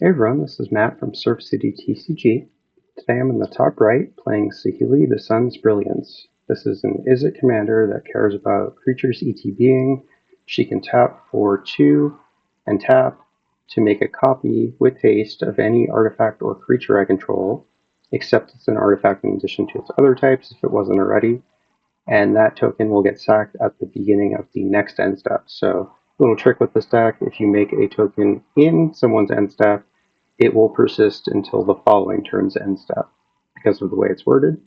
Hey everyone, this is Matt from Surf City TCG. Today I'm in the top right playing Saheeli, the Sun's Brilliance. This is an Izzet commander that cares about creatures ETBing. She can tap for 2 and tap to make a copy with haste of any artifact or creature I control, except it's an artifact in addition to its other types if it wasn't already. And that token will get sacked at the beginning of the next end step. So, a little trick with this deck, if you make a token in someone's end step, it will persist until the following turn's end step because of the way it's worded.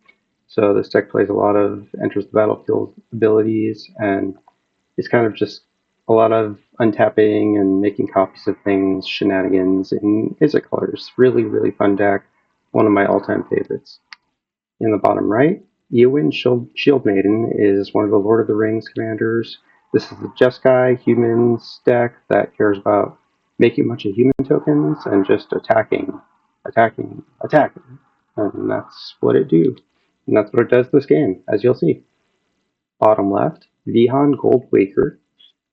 So this deck plays a lot of enters the battlefield abilities, and it's kind of just a lot of untapping and making copies of things, shenanigans in Izzet colors. Really, really fun deck. One of my all-time favorites. In the bottom right, Eowyn Shieldmaiden is one of the Lord of the Rings commanders. This is the Jeskai humans deck that cares about making a bunch of human tokens and just attacking. And that's what it do. And that's what it does this game, as you'll see. Bottom left, Vihaan Goldwaker.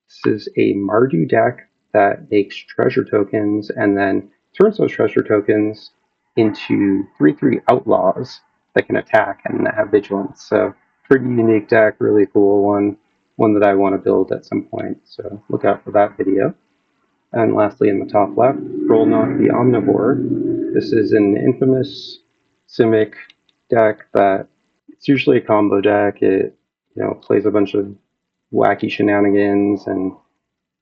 This is a Mardu deck that makes treasure tokens and then turns those treasure tokens into 3/3 outlaws that can attack and have vigilance. So pretty unique deck, really cool one that I want to build at some point. So look out for that video. And lastly, in the top left, Grolnok the Omnivore. This is an infamous Simic deck that it's usually a combo deck. It plays a bunch of wacky shenanigans and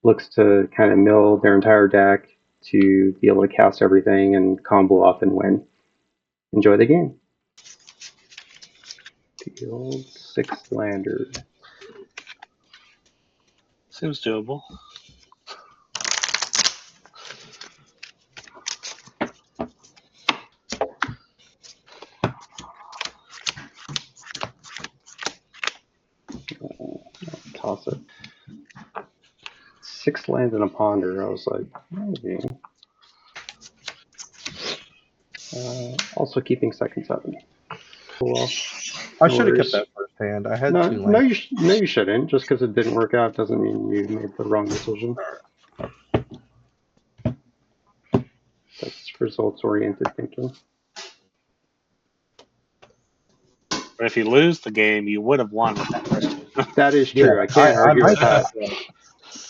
looks to kind of mill their entire deck to be able to cast everything and combo off and win. Enjoy the game. The old 6-lander. Seems doable. Toss it. 6 lands and a ponder. I was like, maybe. Also keeping second 7. Well, I should have kept that first hand. I had 2 lands. No, you shouldn't. Just because it didn't work out doesn't mean you made the wrong decision. That's results-oriented thinking. But if you lose the game, you would have won with that first one. That is true. Yeah, I can't argue with that.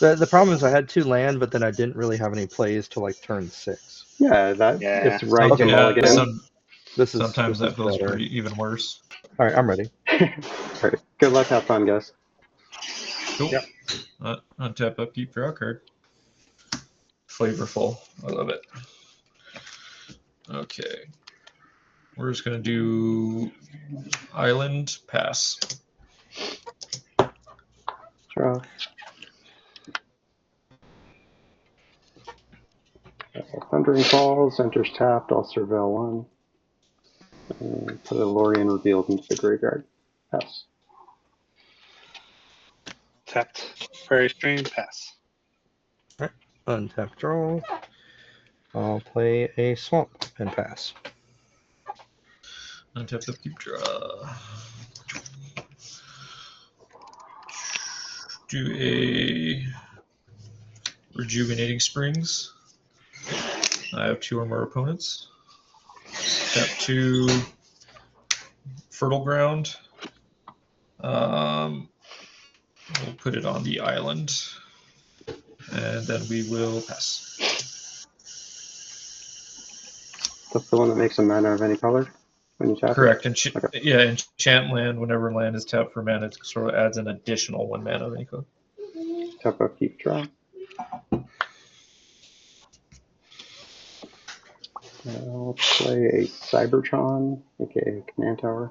The problem is I had 2 land, but then I didn't really have any plays till like turn 6. Yeah, it's right to mulligan. Sometimes that feels pretty even worse. All right, I'm ready. All right, good luck, have fun, guys. Cool. Yep. Untap, upkeep, draw a card. Flavorful. I love it. Okay. We're just going to do Island, pass. Draw. Thundering Falls, enters tapped, I'll surveil 1. And put a Lorien revealed into the graveyard. Pass. Tapped Prairie Stream, pass. All right, untap, draw. I'll play a swamp and pass. Untap, upkeep, draw. Do a Rejuvenating Springs. I have 2 or more opponents. Tap 2 Fertile Ground. We'll put it on the island, and then we will pass. That's the one that makes a mana of any color when you tap. Correct. Yeah, enchant land. Whenever land is tapped for mana, it sort of adds an additional 1 mana of any color. Tap upkeep, draw. I'll play a Cybertron, aka Command Tower.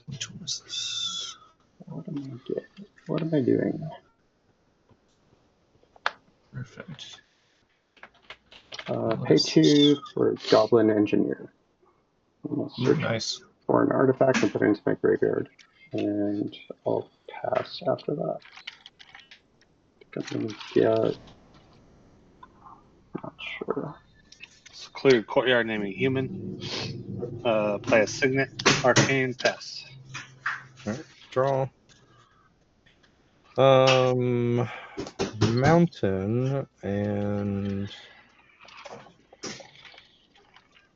Which one is this? What am I doing? Perfect. Pay 2 for Goblin Engineer. Nice. For an artifact and put it into my graveyard. And I'll pass after that. I'm gonna get... Not sure. Secluded Courtyard naming human. Play a Signet, Arcane, pass. All right, draw. Mountain and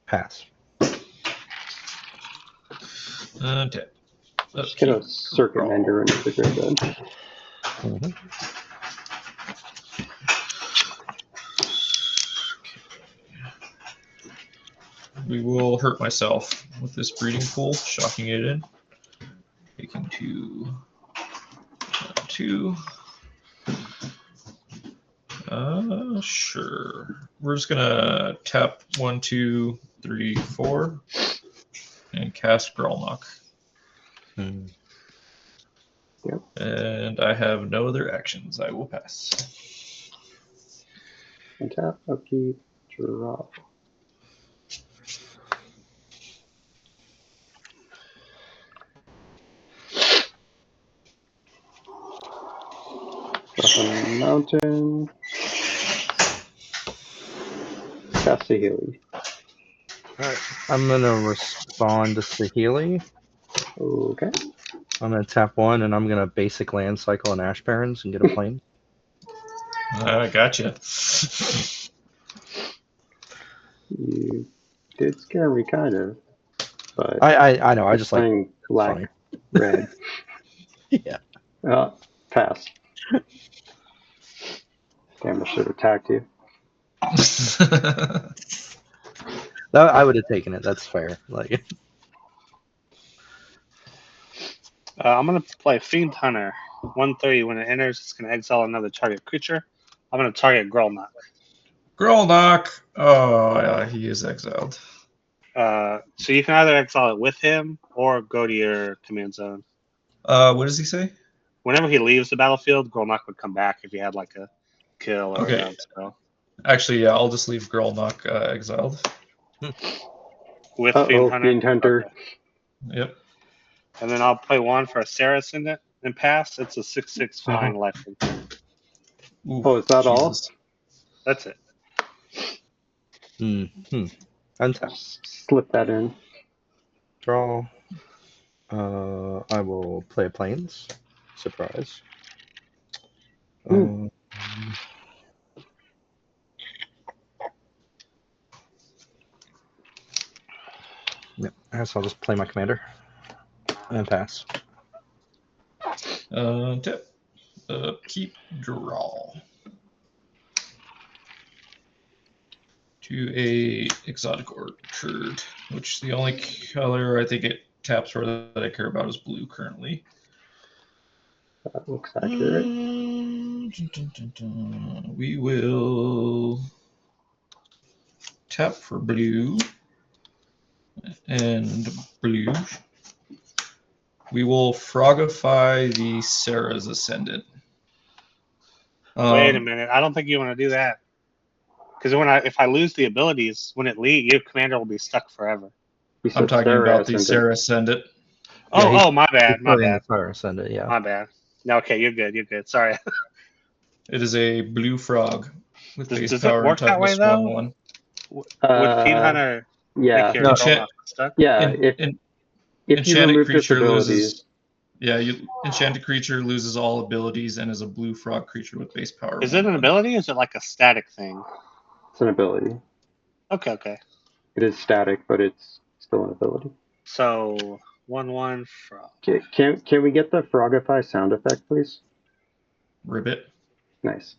pass. Tap. Just get a Circuit Mender into the graveyard. Mhm. We will hurt myself with this breeding pool, shocking it in. Taking 2. 2. Sure. We're just gonna tap 1, 2, 3, 4, and cast Grolnok. Hmm. Yep. And I have no other actions. I will pass. And tap, upkeep, draw. Drop a mountain. Cast Saheeli. Alright, I'm gonna respond to Saheeli. Okay. I'm gonna tap 1, and I'm gonna basic land cycle an Ash Barrens and get a plane. Gotcha. You did scare me, kind of. But I know. I just like playing black, funny. red. Yeah. Pass. Damn, I should have attacked you. I would have taken it. That's fair. Like. I'm going to play Fiend Hunter. 130. When it enters, it's going to exile another target creature. I'm going to target Grolnok. Grolnok. Oh, yeah, he is exiled. So you can either exile it with him or go to your command zone. What does he say? Whenever he leaves the battlefield, Grolnok would come back if he had like a kill or Okay. a spell. Actually, yeah, I'll just leave Grolnok exiled. With Fiend Hunter. Fiend Hunter. Okay. Yep. And then I'll play one for a Sarah Ascendant and pass. It's a 6/6 flying lifelink. Ooh, Oh, is that all? Jesus. That's it. Untap. Slip that in. Draw. I will play planes. Surprise. Yep. I guess I'll just play my commander and pass. Tap. Keep draw. To a exotic orchard, which the only color I think it taps for that I care about is blue currently. That looks accurate. We will tap for blue and blue. We will frogify the Sarah's Ascendant. Wait a minute. I don't think you want to do that. Because if I lose the abilities, when it leaves, your commander will be stuck forever. I'm talking about the Sarah Ascendant. Oh, my bad. My bad. Sarah Ascendant, yeah. My bad. No, okay, you're good. You're good. Sorry. It is a blue frog with base Does power it work and that way, toughness though? 1/1. Would Fiend Hunter Yeah. make your Grolnok stuck? Yeah. If you enchanted remove creature disabilities. Enchanted creature loses all abilities and is a blue frog creature with base power. Is it an ability or is it like a static thing? It's an ability. Okay. It is static, but it's still an ability. So 1/1 frog. Can we get the Frogify sound effect, please? Ribbit. Nice.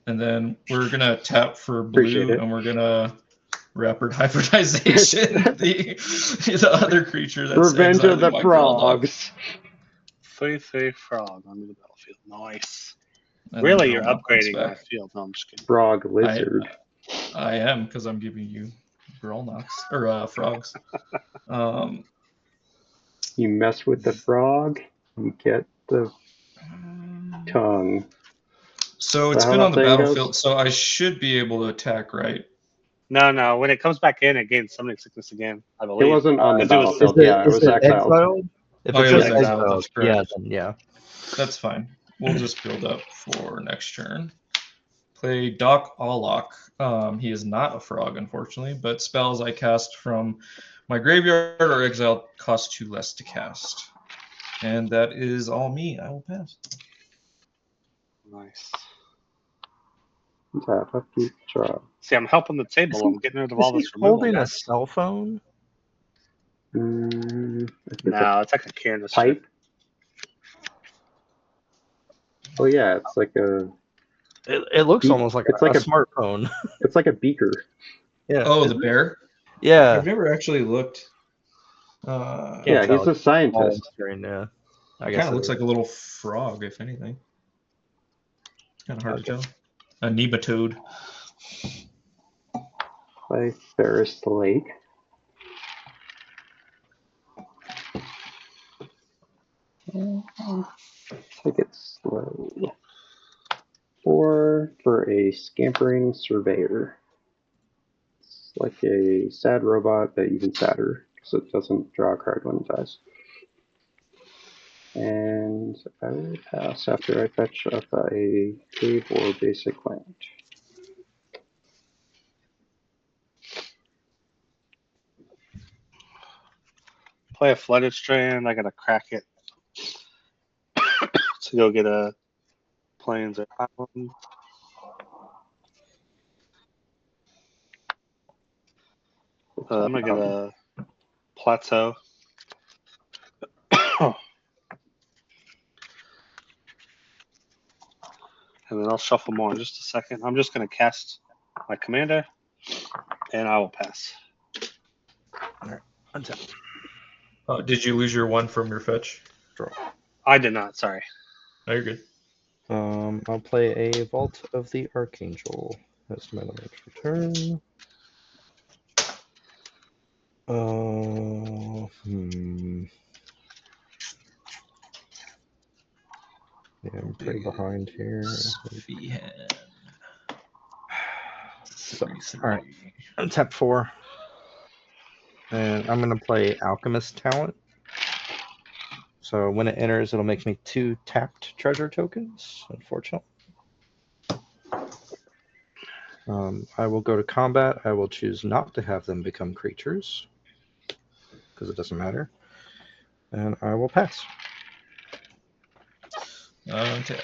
And then we're gonna tap for Appreciate blue, it. and we're gonna rapid hybridization the other creature that's Revenge of the exiling my Grolnok. Frogs. 3/3 frog onto the battlefield. Nice. And Really, then you're Grolnok comes upgrading my back. field. No, I'm just kidding. Frog lizard. I am, because I'm giving you Grolnoks or frogs. You mess with the frog, you get the tongue. So it's been on the battlefield, so I should be able to attack, right? No. When it comes back in, it gains summoning sickness again, I believe. It wasn't on the battlefield. It was exiled. If it was exiled, exiled, that's correct. yeah. That's fine. We'll just build up for next turn. Play Doc Alloc. He is not a frog, unfortunately, but spells I cast from my graveyard or exile cost 2 less to cast. And that is all me. I will pass. Nice. Tap, upkeep, draw. See, I'm helping the table. I'm getting rid of all Is he this removal. holding a guys. cell phone? I think it's No, it's like a canister. pipe. Oh yeah, it's like a. It looks almost like It's a like a- smartphone. It's like a beaker. Yeah. Oh, the bear? Yeah. I've never actually looked. Can't Yeah, tell. he's a scientist. Yeah. I It guess kind of it looks is. like a little frog, if anything. Kind of hard to tell. A nematode. Play Ferris Lake. Take it slow. 4 for a scampering surveyor. It's like a sad robot, but even sadder because it doesn't draw a card when it dies. And I will pass after I fetch up a cave or basic land. Play a flooded strand. I gotta crack it to go get a plains or island. I'm gonna get a plateau. And then I'll shuffle more in just a second. I'm just gonna cast my commander, and I will pass. Untap. Did you lose your 1 from your fetch? I did not. Sorry. No, you're good. I'll play a Vault of the Archangel. That's my next return. Yeah, I'm pretty behind here. Vihaan. So, alright. Untap 4. And I'm going to play Alchemist Talent. So when it enters, it'll make me 2 tapped treasure tokens, unfortunately. I will go to combat. I will choose not to have them become creatures, because it doesn't matter. And I will pass. Okay.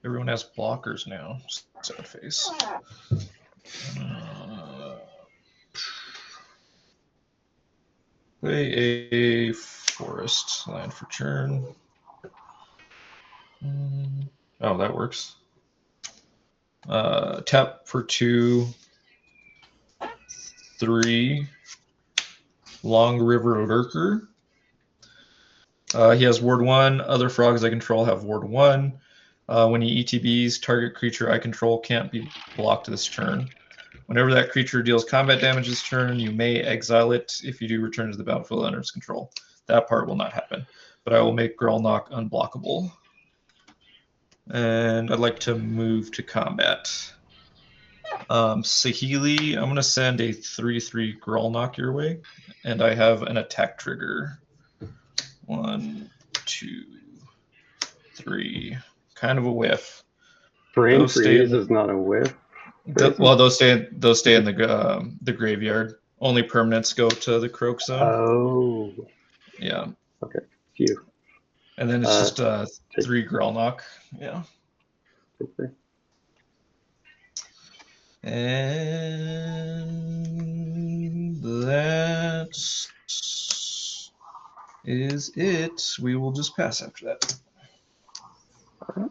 Everyone has blockers now. Sad face. Play a forest land for turn. Oh, that works. Tap for 2, 3. Long River Lurker. He has Ward 1. Other frogs I control have Ward 1. When he ETBs, target creature I control can't be blocked this turn. Whenever that creature deals combat damage this turn, you may exile it. If you do, return to the battlefield under its control. That part will not happen. But I will make Grolnok unblockable. And I'd like to move to combat. Saheeli, I'm going to send a 3/3 Grolnok your way. And I have an attack trigger. 1, 2, 3. Kind of a whiff. Brain Those stay freeze in is not a whiff. well, those stay in the graveyard. Only permanents go to the Croak Zone. Oh. Yeah. Okay. Phew. And then it's just 3 Grolnok. Yeah. Okay. And that is it. We will just pass after that. All right.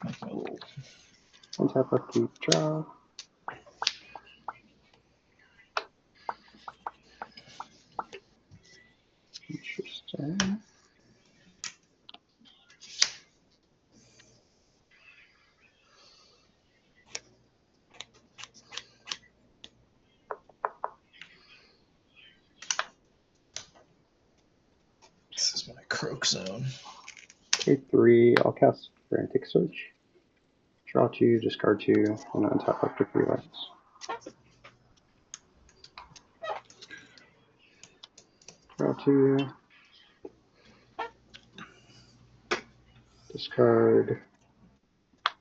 Make my little... Untap, upkeep, draw. Interesting. This is my Croak Zone. Okay, 3. I'll cast Frantic Search. Draw 2, discard 2, and untap up to 3 lands. Draw 2. Discard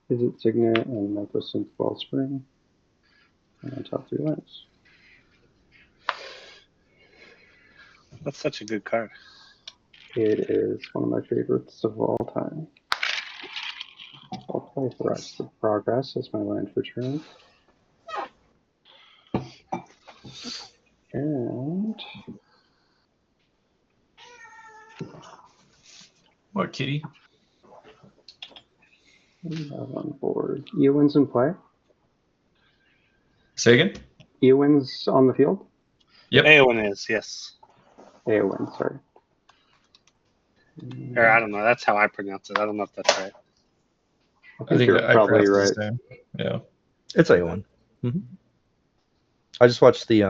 Visit Signet and Magnificent Wellspring. And untap 3 lands. That's such a good card. It is one of my favorites of all time. I'll play Rest of Progress as my land for turn. And What, kitty? we have on board Eowyn's in play. Say again? Eowyn's on the field. Yep. Eowyn is, yes. Eowyn, sorry. Or I don't know. That's how I pronounce it. I don't know if that's right. I think you're I probably pronounced right. it the same. Yeah. It's Eowyn. I just watched the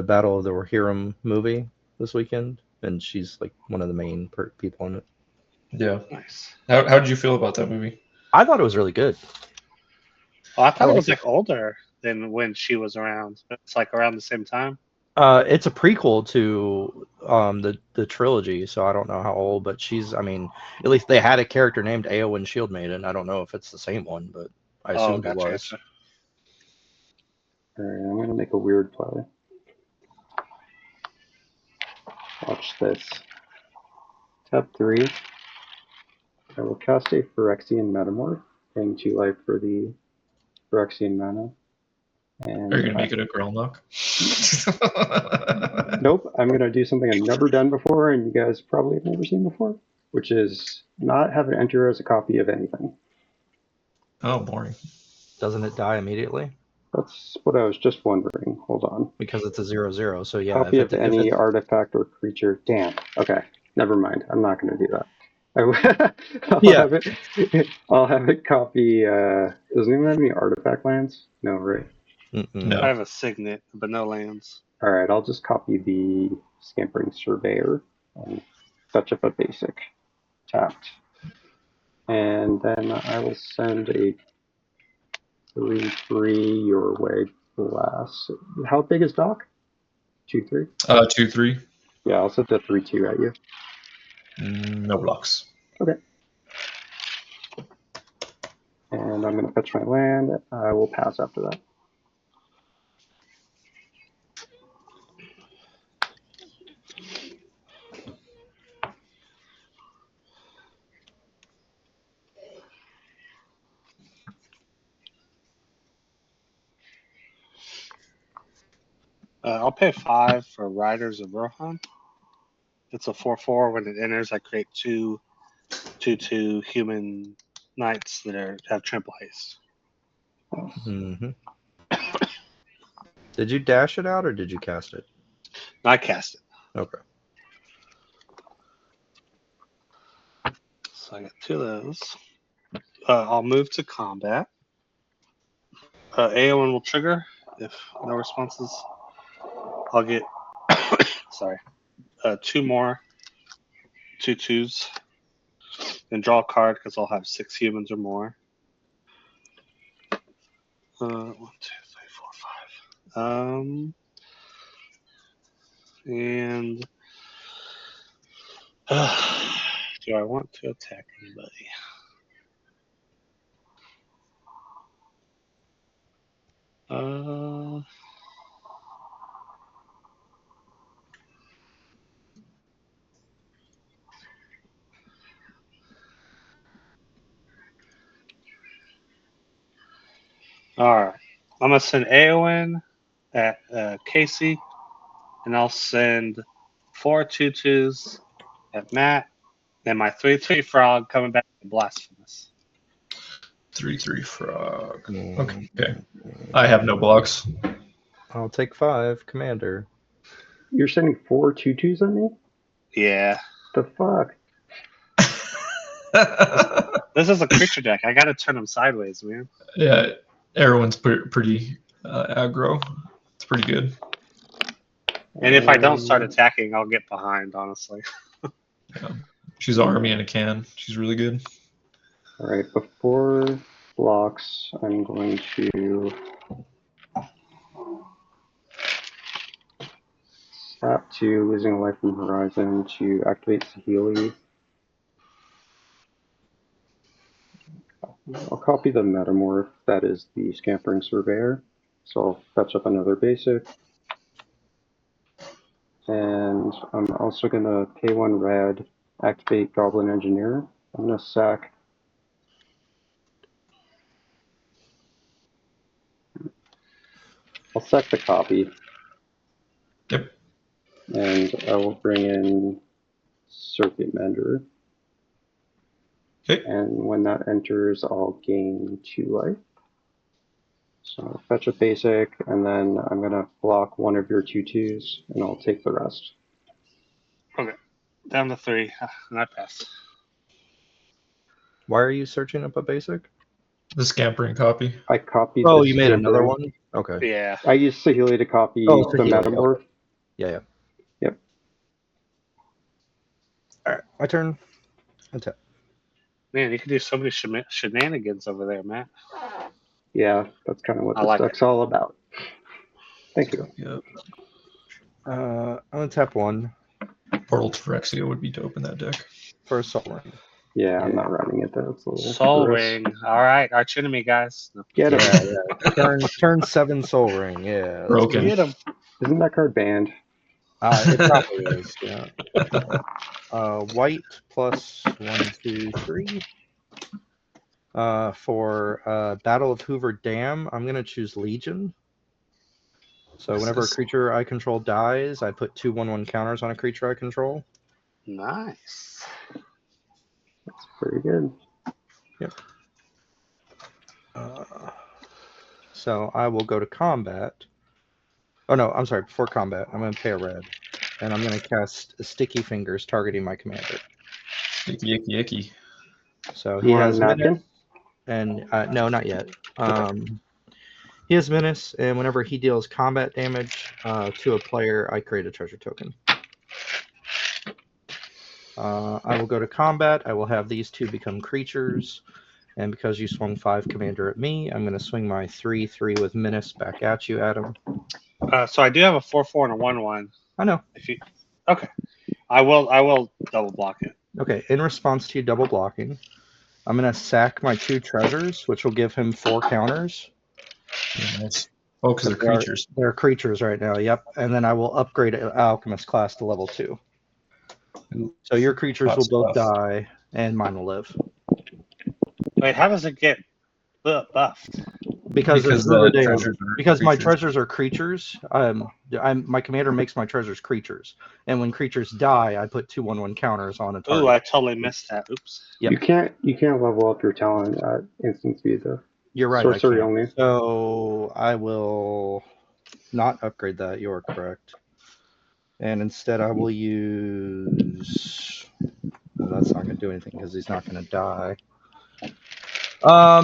Battle of the Rohirrim movie this weekend, and she's like one of the main people in it. Yeah. Nice. How did you feel about that movie? I thought it was really good. Oh, I thought it liked was like older than when she was around. It's like around the same time. It's a prequel to the trilogy, so I don't know how old, but she's. I mean, at least they had a character named Eowyn Shieldmaiden. I don't know if it's the same one, but I assumed it was. Gotcha. Alright, I'm gonna make a weird play. Watch this. Tap 3. I will cast a Phyrexian Metamorph, paying 2 life for the Phyrexian mana. And Are you gonna make it a Grolnok? Nope, I'm gonna do something I've never done before, and you guys probably have never seen before, which is not have it enter as a copy of anything. Oh, boring. Doesn't it die immediately? That's what I was just wondering. Hold on. Because it's a 0/0. So yeah, Copy if of any it's, artifact or creature. Damn. Okay, never mind. I'm not gonna do that. Yeah. I'll have it copy. Doesn't even have any artifact lands. No, right? No. I have a signet, but no lands. All right, I'll just copy the Scampering Surveyor and fetch up a basic tapped. And then I will send a 3/3 your way blast. How big is Doc? 2/3? 2/3. Yeah, I'll set the 3/2 at you. No blocks. Okay. And I'm going to fetch my land. I will pass after that. I'll pay 5 for Riders of Rohan. It's a 4/4. When it enters, I create 2/2 human knights that have trample haste. Did you dash it out or did you cast it? I cast it. Okay. So I got 2 of those. I'll move to combat. Eowyn will trigger. If no responses, I'll get 2 more 2/2s and draw a card because I'll have 6 humans or more. 1, 2, 3, 4, 5. And do I want to attack anybody? Alright. I'm going to send Eowyn at Casey, and I'll send 4 2/2s at Matt, and my 3/3 frog coming back to Blasphemous. 3/3 frog. Okay. I have no blocks. I'll take 5, Commander. You're sending 4 2/2s at me? Yeah. The fuck? This is a creature deck. I got to turn them sideways, man. Yeah, everyone's pretty aggro. It's pretty good. And if I don't start attacking, I'll get behind, honestly. Yeah. She's an army in a can. She's really good. All right, before blocks, I'm going to tap 2, losing a life from Horizon to activate Saheeli. I'll copy the Metamorph, that is the Scampering Surveyor. So I'll fetch up another basic. And I'm also going to pay 1 red Activate Goblin Engineer. I'm going to sack. I'll sack the copy. Yep. And I will bring in Circuit Mender. Okay. And when that enters, I'll gain 2 life. So fetch a basic, and then I'm going to block one of your 2/2s, and I'll take the rest. Okay. Down to 3, and I pass. Why are you searching up a basic? The Scampering copy. I copied Oh, the you made another Scampering. one? Okay. Yeah. I used Saheeli to copy Oh, the Saheeli, Metamorph. okay. Yeah. Yep. All right, my turn. Untap. Man, you can do so many shenanigans over there, Matt. Yeah, that's kind of what I this like deck's all about. Thank you. Yep. I'm gonna tap 1 Portal to Phyrexia would be dope in that deck. for a Soul Ring. Yeah, I'm not running it though. It's a little Soul gross. Ring. All right, arch enemy, guys. No. Get him. Yeah. Turn 7 Soul Ring. Yeah. Let's Broken. Get him. Isn't that card banned? It probably is. Yeah. White plus 1, 2, 3. For Battle of Hoover Dam, I'm gonna choose Legion. So whenever a creature I control dies, I put 2/1/1 counters on a creature I control. Nice. That's pretty good. Yep. So I will go to combat. Oh no, I'm sorry. Before combat, I'm going to pay a red, and I'm going to cast Sticky Fingers, targeting my commander. Icky, icky, icky. So You he want has a napkin? Menace, and no, not yet. He has Menace, and whenever he deals combat damage to a player, I create a treasure token. I will go to combat. I will have these 2 become creatures. And because you swung 5 commander at me, I'm going to swing my 3/3 with Menace back at you, Adam. So I do have a 4/4 and a 1/1. I know. If you, okay, I will double block it. Okay, in response to you double blocking, I'm going to sack my 2 treasures, which will give him 4 counters. Nice. Oh, because they're creatures. They're creatures right now, yep. And then I will upgrade Alchemist class to level 2. Ooh. So your creatures will both Buff. die, and mine will live. Wait, how does it get buffed? Because my treasures are creatures. My commander makes my treasures creatures, and when creatures die, I put 2/1/1 counters on a target. Ooh, I totally missed that. Oops. Yep. You can't level up your talent at instant speed though. You're right. Sorcery only. So I will not upgrade that. You are correct. And instead, I will use. Well, that's not going to do anything because he's not going to die. Are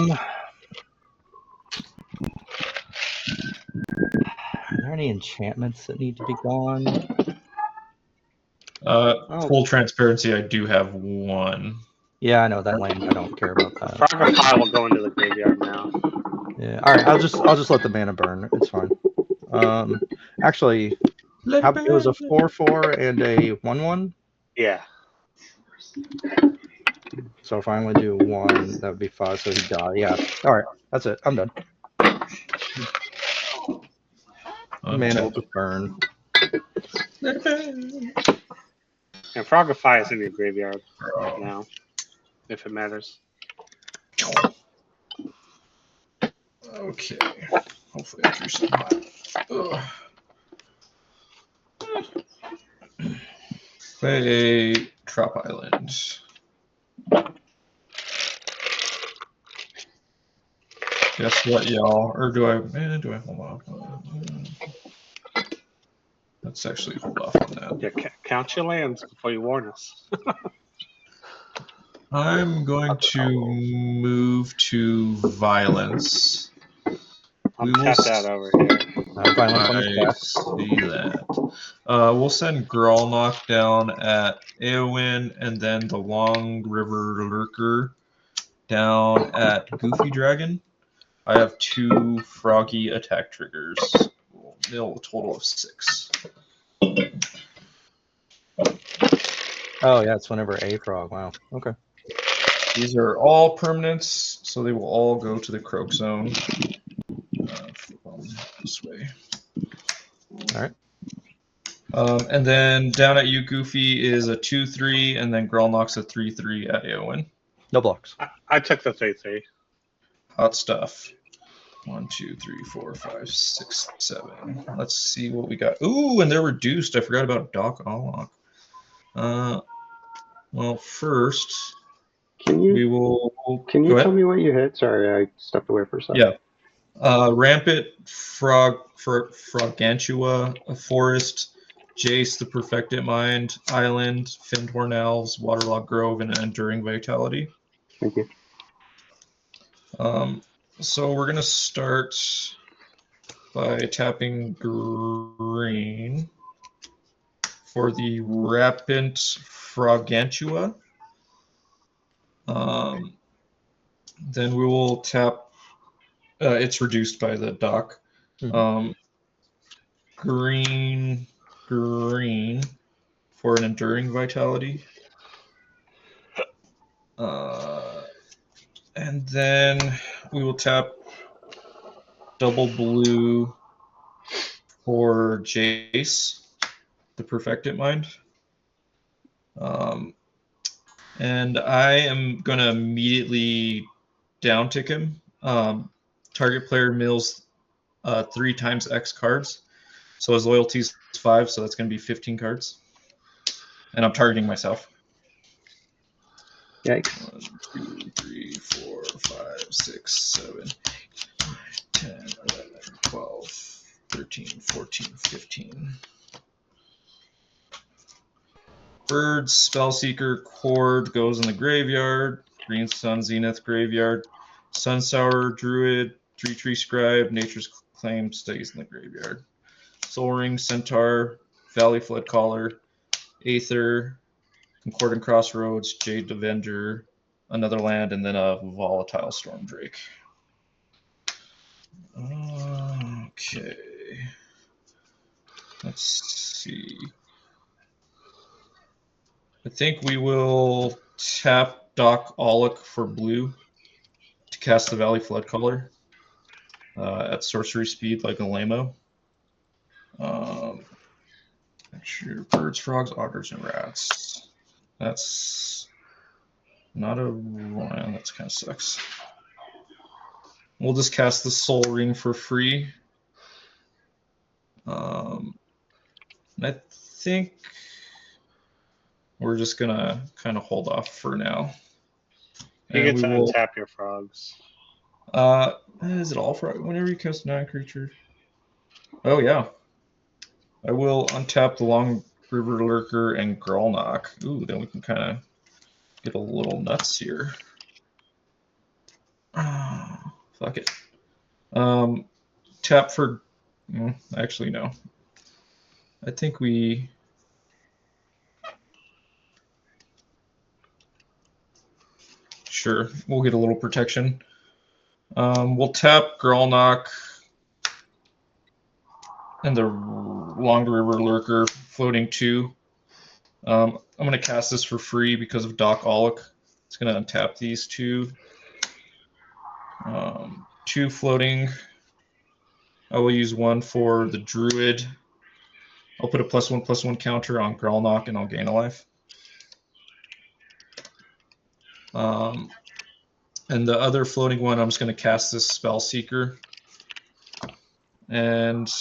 there any enchantments that need to be gone? Full transparency, I do have 1. Yeah, I know that lane. I don't care about that. Frogify will go into the graveyard now. Yeah. All right. I'll just let the mana burn. It's fine. Actually, it was a 4/4 and a 1/1. Yeah. So if I only do 1, that would be 5. So he'd die. Yeah. All right. That's it. I'm done. Mana will just burn. And Frogify is in your graveyard right now, if it matters. Okay. Hopefully I drew something. Play Drop Island. Guess what, y'all? Or do I hold on? Let's actually hold off on that. Yeah, count your lands before you warn us. I'm going to move to Violence. I'm tapped out over here. Violence on the I see that. We'll send Grolnok down at Eowyn, and then the Long River Lurker down at Goofy Dragon. I have 2 froggy attack triggers. We'll mill a total of 6. Oh yeah, it's whenever a frog. Wow. Okay. These are all permanents, so they will all go to the Croak Zone. Flip them this way. All right. And then down at you, Goofy, is a 2/3, and then Grolnok's a 3/3 at Eowyn. No blocks. I took the 3/3. Hot stuff. 1, 2, 3, 4, 5, 6, 7. Let's see what we got. Ooh, and they're reduced. I forgot about Doc Ollok. Well, first Can we you will can go you ahead. tell me what you hit? Sorry, I stepped away for a second. Yeah. Rampant Frogantua, a forest, Jace, the Perfected Mind, Island, Findhorn Elves, Waterlogged Grove, and Enduring Vitality. Thank you. So we're gonna start by tapping green for the Rampant Frogantua. Then we will tap. It's reduced by the dock. Green for an Enduring Vitality. And then we will tap double blue for Jace, the Perfected Mind. And I am going to immediately down tick him. Target player mills 3 times X cards. So his loyalty is 5, so that's going to be 15 cards. And I'm targeting myself. Yikes. 1, 2, 3, 4, 5, 6, 7, 8, 9, 10, 11, 12, 13, 14, 15. Bird, Spellseeker, Cord goes in the graveyard. Green Sun, Zenith, graveyard. Sunsour, Druid, Tree Tree Scribe, Nature's Claim stays in the graveyard. Soul Ring, Centaur, Valley Flood Caller, Aether, Concordant Crossroads, Jade Avenger, another land, and then a Volatile Storm Drake. Okay. Let's see. I think we will tap Doc Ollok for blue to cast the Valley Flood Caller at sorcery speed like a Lamo. Sure. Birds, frogs, otters, and rats. That's not a one. That kind of sucks. We'll just cast the Soul Ring for free. And I think we're just gonna kind of hold off for now. You get to untap your frogs. Is it all frog? Whenever you cast 9 creatures. Oh yeah. I will untap the Long River Lurker and Grolnok. Ooh, then we can kind of get a little nuts here. Fuck it. Tap for. Actually, no. I think we. Sure, we'll get a little protection. We'll tap Grolnok and the Long River Lurker floating 2. I'm going to cast this for free because of Doc Ollok. It's going to untap these 2. 2 floating. I will use 1 for the Druid. I'll put a +1/+1 counter on Grolnok and I'll gain a life. And the other floating one, I'm just going to cast this Spellseeker. And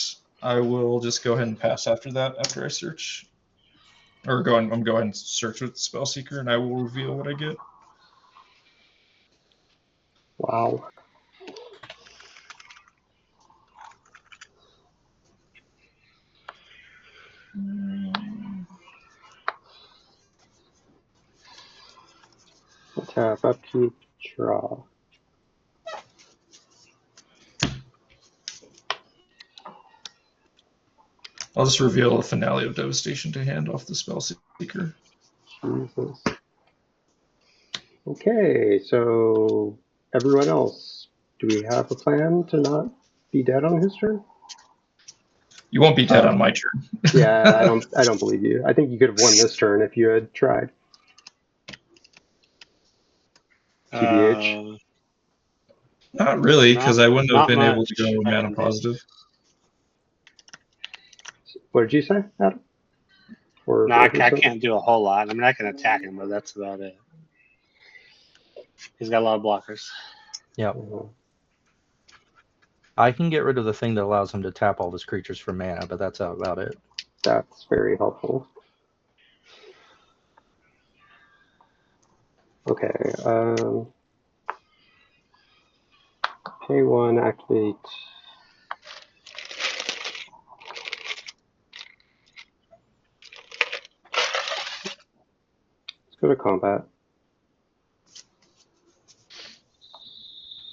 I will just go ahead and pass after that, after I search. Or I'm going to go ahead and search with the Spellseeker, and I will reveal what I get. Wow. Tap, upkeep, draw. I'll just reveal a Finale of Devastation to hand off the Spellseeker. Jesus. Okay, so everyone else, do we have a plan to not be dead on his turn? You won't be dead on my turn. Yeah, I don't believe you. I think you could have won this turn if you had tried. TBH. Not really, because I wouldn't have been able to go I mana can do. positive. What did you say, Adam? Or No, I can't do a whole lot. I mean, I can attack him, but that's about it. He's got a lot of blockers. Yep. I can get rid of the thing that allows him to tap all his creatures for mana, but that's about it. That's very helpful. Okay. Pay 1, activate. Let's go to combat.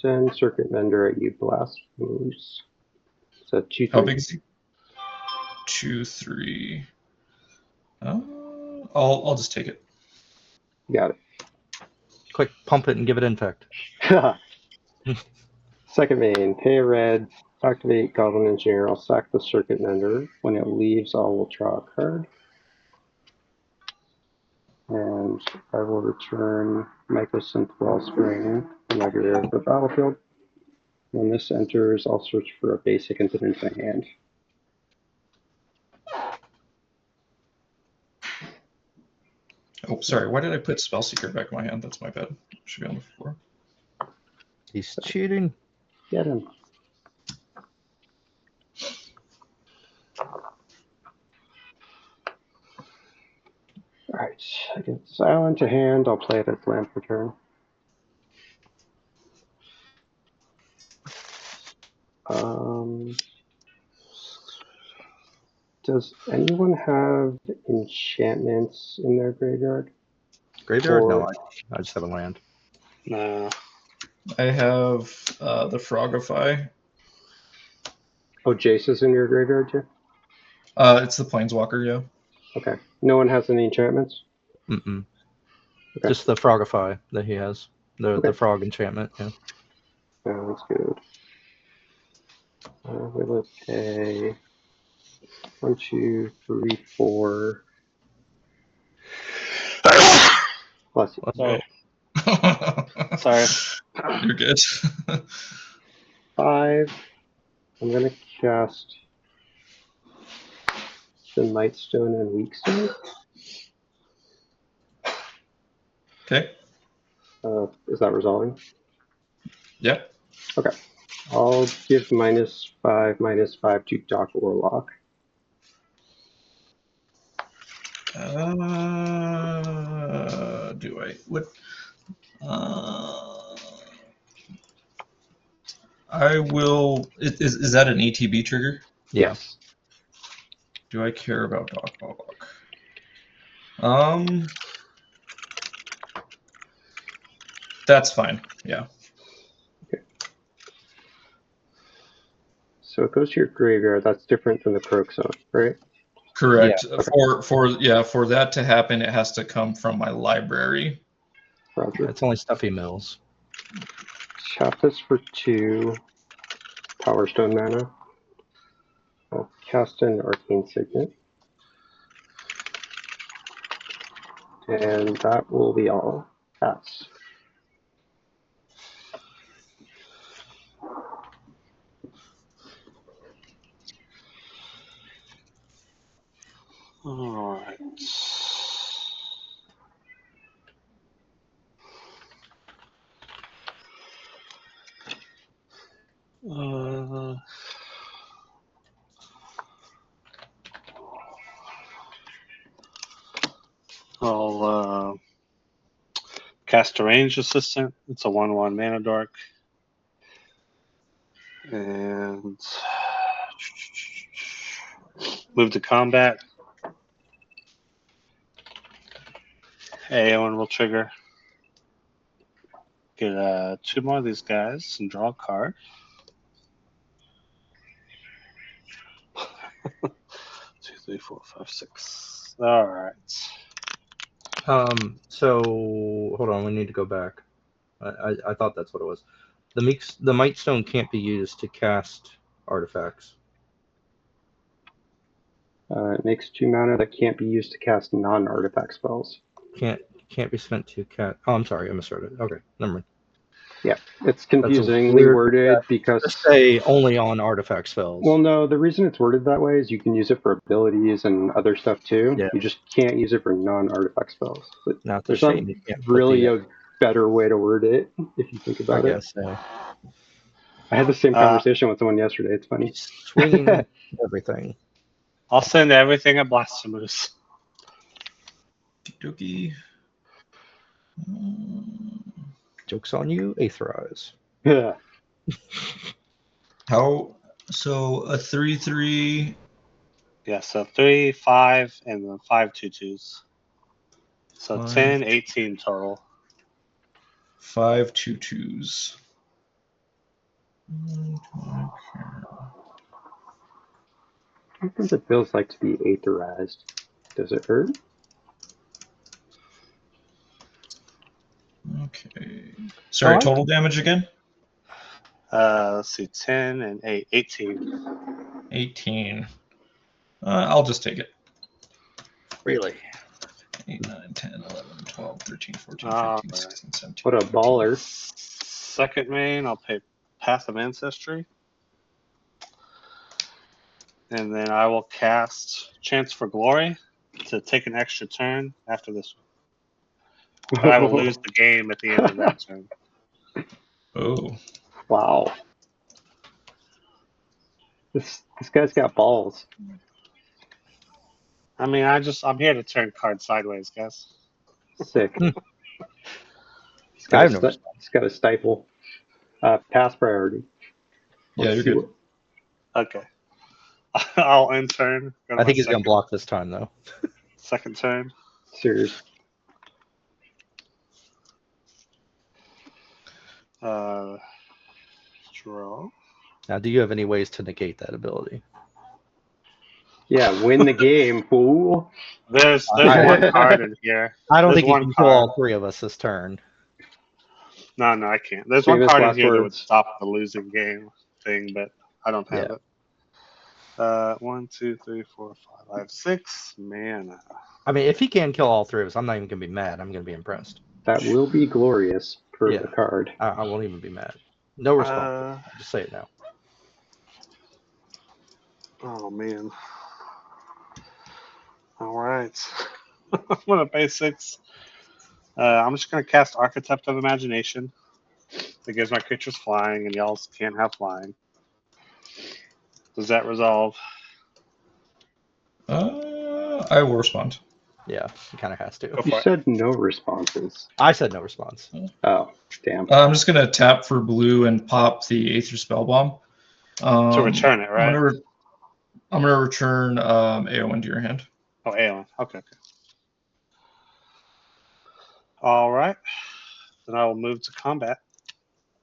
Send Circuit Mender at you, Blast Moose. Is that 2/3? How big is he? 2/3. I'll just take it. Got it. Quick, pump it and give it infect. Second main, pay a red, activate Goblin Engineer. I'll sack the Circuit Mender. When it leaves, I will draw a card. And I will return Mycosynth Wellspring from my rear of the battlefield. When this enters, I'll search for a basic and put it into my hand. Oh, sorry. Why did I put Spellseeker back in my hand? That's my bad. Should be on the floor. He's cheating. Get him. Alright, I get this island to hand. I'll play it at land for turn. Does anyone have enchantments in their graveyard? Graveyard? Or- No, I just have a land. No. I have the Frogify. Oh, Jace is in your graveyard too? It's the Planeswalker, yeah. Okay. No one has any enchantments? Mm-mm. Okay. Just the Frogify that he has. Okay. The frog enchantment, yeah. Sounds good. We will pay 1, 2, 3, 4. Bless you. Sorry. Sorry. You're good. 5. I'm going to cast the Mightstone and Weakstone. Okay. Is that resolving? Yeah. Okay. I'll give -5/-5 to Doc Warlock. Do I? What? I will. Is that an ETB trigger? Yeah. Yes. Do I care about Doc Warlock? That's fine. Yeah. Okay. So it goes to your graveyard. That's different than the Croak Zone, right? Correct. Yeah. Okay. For that to happen, it has to come from my library. Roger. It's only Stuffy Mills. Tap this for 2 Power Stone mana. I'll cast an Arcane Signet. And that will be all. Pass. All right. I'll cast a Range Assistant. It's a 1/1 mana dork. And move to combat. Eowyn will trigger. Get 2 more of these guys and draw a card. 2, 3, 4, 5, 6. All right. So hold on, we need to go back. I thought that's what it was. The Mightstone can't be used to cast artifacts. It makes 2 mana that can't be used to cast non-artifact spells. Can't be spent to cast. Oh, I'm sorry, I misread it. Okay, never mind. Yeah, it's That's a confusingly weird- worded Just because. say only on artifact spells. Well, no, the reason it's worded that way is you can use it for abilities and other stuff too. Yeah. You just can't use it for non-artifact spells. But Now it's a there's not shame you can't put really the- a better way to word it if you think I about it. guess so. I had the same conversation with someone yesterday. It's funny. Swinging everything. I'll send everything at Blasphemous. Dookie. Joke's on you, Aetherize. Yeah. How? So a 3/3. Yeah, so 3, 5, and then 5 2/2s. So 5. 10, 18 total. 5 2/2s. How does it feels like to be aetherized? Does it hurt? Okay. Sorry, Alright. total damage again? Let's see, 10 and 8, 18. 18. I'll just take it. Really? 8, 9, 10, 11, 12, 13, 14, Ah, 15, right. 16, 17. What a 18. baller. Second main, I'll pay Path of Ancestry. And then I will cast Chance for Glory to take an extra turn after this one. But I will lose the game at the end of that turn. Oh. Wow. This guy's got balls. I mean, I'm here to turn cards sideways, guys. Sick. I He's have no got a stifle. Pass priority. Yeah, Let's you're see good. Okay. I'll end turn. Go to I think my he's going to block this time, though. second turn. Serious. Draw. Now, do you have any ways to negate that ability? Yeah, win the game, fool. There's I- one card in here. I don't There's think you one can kill card. all three of us this turn. No, I can't. There's Famous one card in last here that would words. stop the losing game thing, but I don't have it. 1, 2, 3, 4, 5. I have 6 mana. I mean, if he can kill all three of us, I'm not even going to be mad. I'm going to be impressed. That will be glorious for Yeah. the card. I won't even be mad. No response. I'll just say it now. Oh man. All right. I'm gonna pay 6. I'm just gonna cast Architect of Imagination. That gives my creatures flying, and y'all can't have flying. Does that resolve? I will respond. Yeah, he kind of has to. Go You for it. said no responses. I said no response. Oh, damn. I'm just going to tap for blue and pop the Aether Spellbomb. To return it, right? I'm gonna return Eowyn to your hand. Oh, Eowyn. Okay. All right. Then I will move to combat.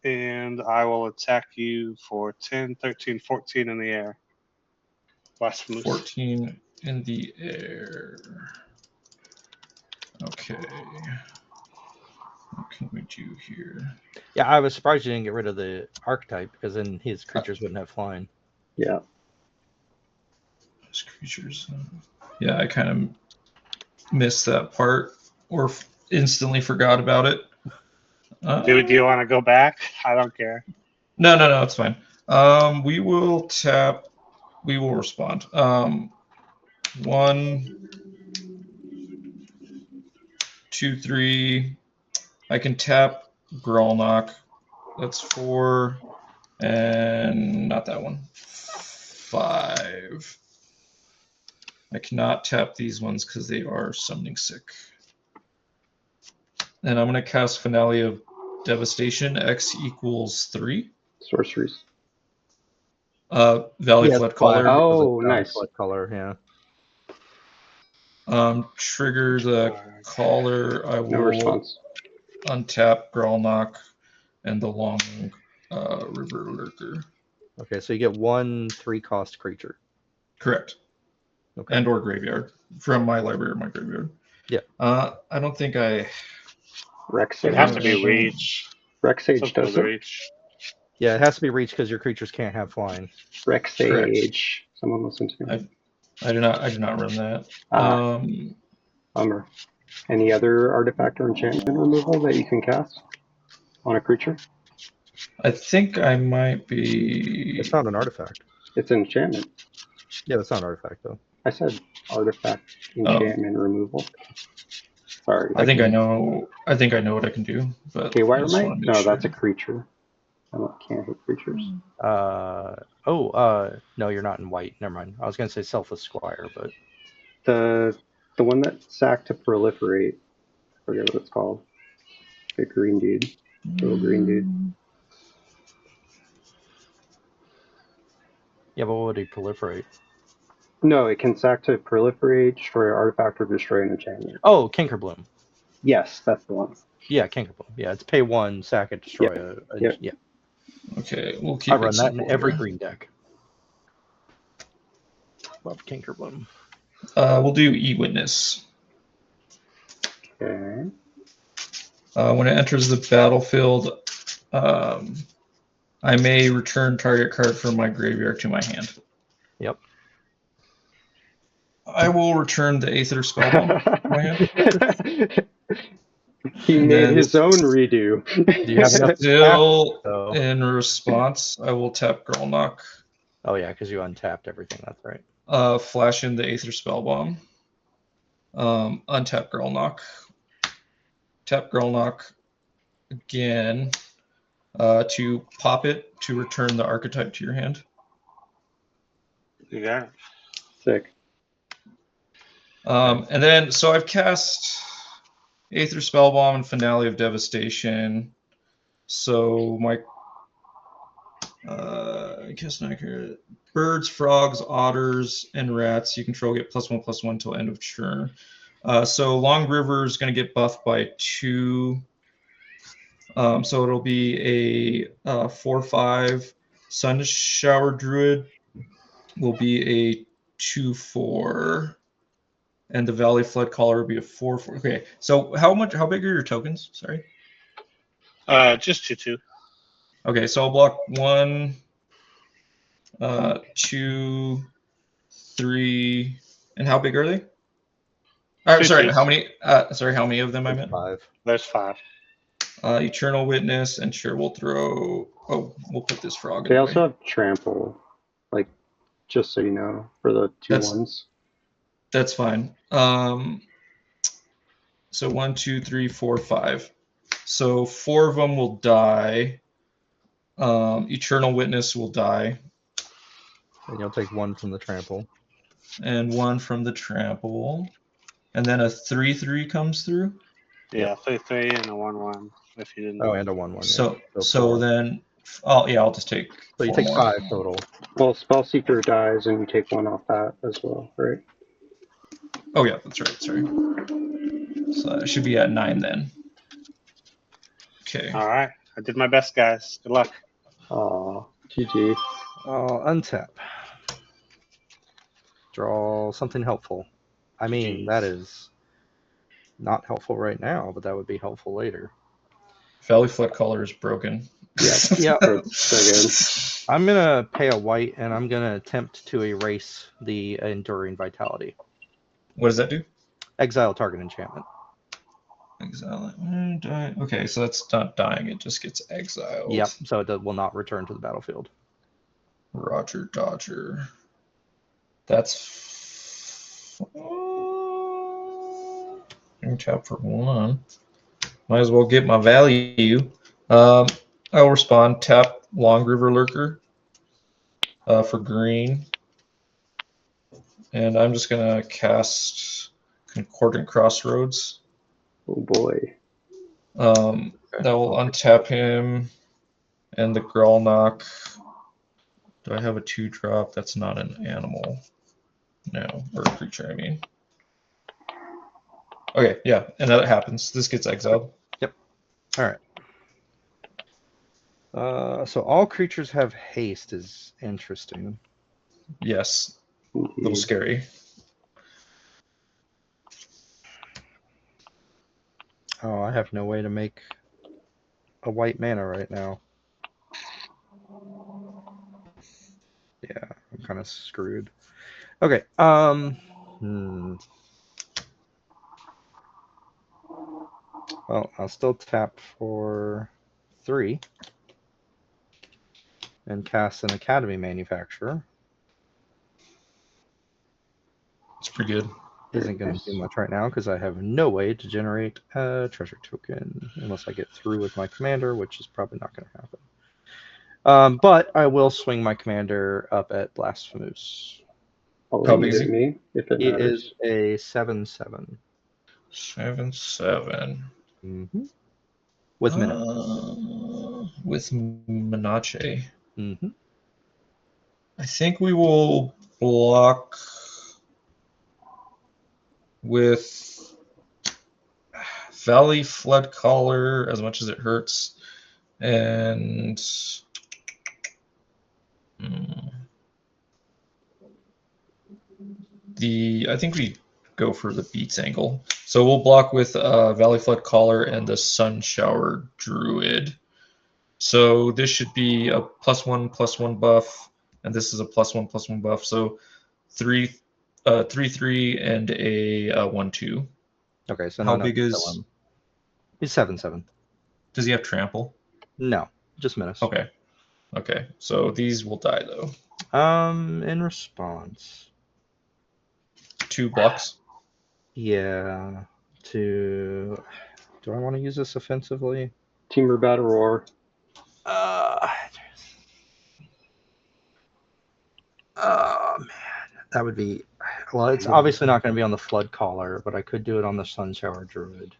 And I will attack you for 10, 13, 14 in the air. Blasphemous. 14 in the air. Okay. What can we do here? Yeah, I was surprised you didn't get rid of the archetype because then his creatures wouldn't have flying. Yeah. Those creatures. Yeah, I kind of missed that part or instantly forgot about it. Do you want to go back? I don't care. No, it's fine. We will tap. We will respond. 1, 2, 3. I can tap Grolnok. That's 4. And not that one. 5. I cannot tap these ones because they are summoning sick. And I'm going to cast Finale of Devastation. X equals 3. Sorceries. Valley Yes, Flood Caller. Oh, nice. Flood color, yeah. Trigger the caller. I No will response. untap Grolnok and the Long River Lurker. Okay, so you get 1 3-cost creature. Correct. Okay. And or graveyard from my library or my graveyard. Yeah. I don't think I. Rex It'd have to Sage. be Reach. Rex Sage Something does with it. Reach. Yeah, it has to be reached because your creatures can't have flying. Rex Correct. Sage. Someone listen to me. I do not run that. Bummer. Any other artifact or enchantment removal that you can cast on a creature? I think I might be. It's not an artifact. It's an enchantment. Yeah, that's not an artifact though. I said artifact Oh, enchantment removal. Sorry. I think I know. I think I know what I can do, but I Haywire just want Mite? to make No, sure. that's a creature. Can't hit creatures. No, you're not in white. Never mind. I was gonna say Selfless Squire, but The one that sacked to proliferate. I forget what it's called. The green dude. Little green dude. yeah, but what would he proliferate? No, it can sack to proliferate, destroy an artifact, or destroy an enchantment. Oh, Kinkerbloom. Yes, that's the one. Yeah, Kinkerbloom. Yeah, it's pay 1, sack it, destroy Yep. Yeah. Okay, we'll keep I it run that in simple every here. green deck. Love Kinkerbloom. We'll do E-Witness. Okay. When it enters the battlefield, I may return target card from my graveyard to my hand. Yep. I will return the Aether Spellbomb to my hand. He And made then- his own redo. Do you have enough? Still, Oh. in response, I will tap Grolnok, Oh yeah, because you untapped everything. That's right. flash in the Aether Spellbomb, untap Grolnok, tap Grolnok again to pop it to return the archetype to your hand. You got it. Sick. And then, so I've cast Aether Spellbomb and Finale of Devastation. So my, I guess not here. Birds, frogs, otters, and rats you control get +1/+1 until end of turn. So Long River is going to get buffed by 2. So it'll be a 4/5. Sun Shower Druid will be a 2/4. And the Valley Flood Caller will be a 4/4. Okay, so how big are your tokens? Sorry. Just 2/2. Okay, so I'll block 1, 2, 3, and how big are they? Sorry, 2/2s. how many? Sorry, how many of them I meant? 5. There's 5. Eternal Witness, and sure, we'll throw. Oh, we'll put this frog. They in also have trample, like, just so you know, for the 2 ones. That's fine. So 1, 2, 3, 4, 5. So 4 of them will die. Eternal Witness will die. And you'll take 1 from the trample. And 1 from the trample. And then a 3/3 comes through. Yeah, 3/3 and a 1/1. If you didn't. Oh, and a 1/1. So yeah. so then, I'll just take. So you 4 take more. 5 total. Well, Spellseeker dies, and you take 1 off that as well, right? Oh yeah, that's right. Sorry. So it should be at 9 then. Okay. All right. I did my best, guys. Good luck. Aw, GG. Untap. Draw something helpful. I mean, Jeez. that is not helpful right now, but that would be helpful later. Valley Flood Caller is broken. Yeah. It's so good. I'm gonna pay a white, and I'm gonna attempt to erase the Enduring Vitality. What does that do? Exile target enchantment. Exile it. Okay, so that's not dying. It just gets exiled. Yep. So it will not return to the battlefield. Roger Dodger. That's. Tap for 1. Might as well get my value. I'll respond. Tap Long River Lurker for green. And I'm just going to cast Concordant Crossroads. Oh boy. That will untap him and the Grolnok. Do I have a 2-drop? That's not an animal. No, or a creature, I mean. Okay, yeah, and that happens. This gets exiled. Yep. All right. So all creatures have haste is interesting. Yes, a little scary. Oh, I have no way to make a white mana right now. Yeah, I'm kind of screwed. Okay. Well, I'll still tap for 3. and cast an Academy Manufacturer. It's pretty good. Isn't going to do much right now because I have no way to generate a treasure token unless I get through with my commander, which is probably not going to happen. But I will swing my commander up at Blasphemous. I'll big leave is it he? me if it He matters. is a 7/7. 7/7. Mm-hmm. With Minute. With Menache. Mm-hmm. I think we will block with Valley Flood Collar as much as it hurts, and I think we go for the beats angle. So we'll block with Valley Flood Collar and the Sun Shower Druid. So this should be a +1/+1 buff, and this is a +1/+1 buff. So 3/3 and a 1/2. Okay, so How no, big kill is? him. He's 7/7. Does he have trample? No, just Menace. Okay. Okay. So these will die though. In response, 2 blocks. yeah. Do I want to use this offensively? Teamer Battle Roar. Man, that would be. Well, it's obviously not going to be on the Flood Caller, but I could do it on the Sun Shower Druid.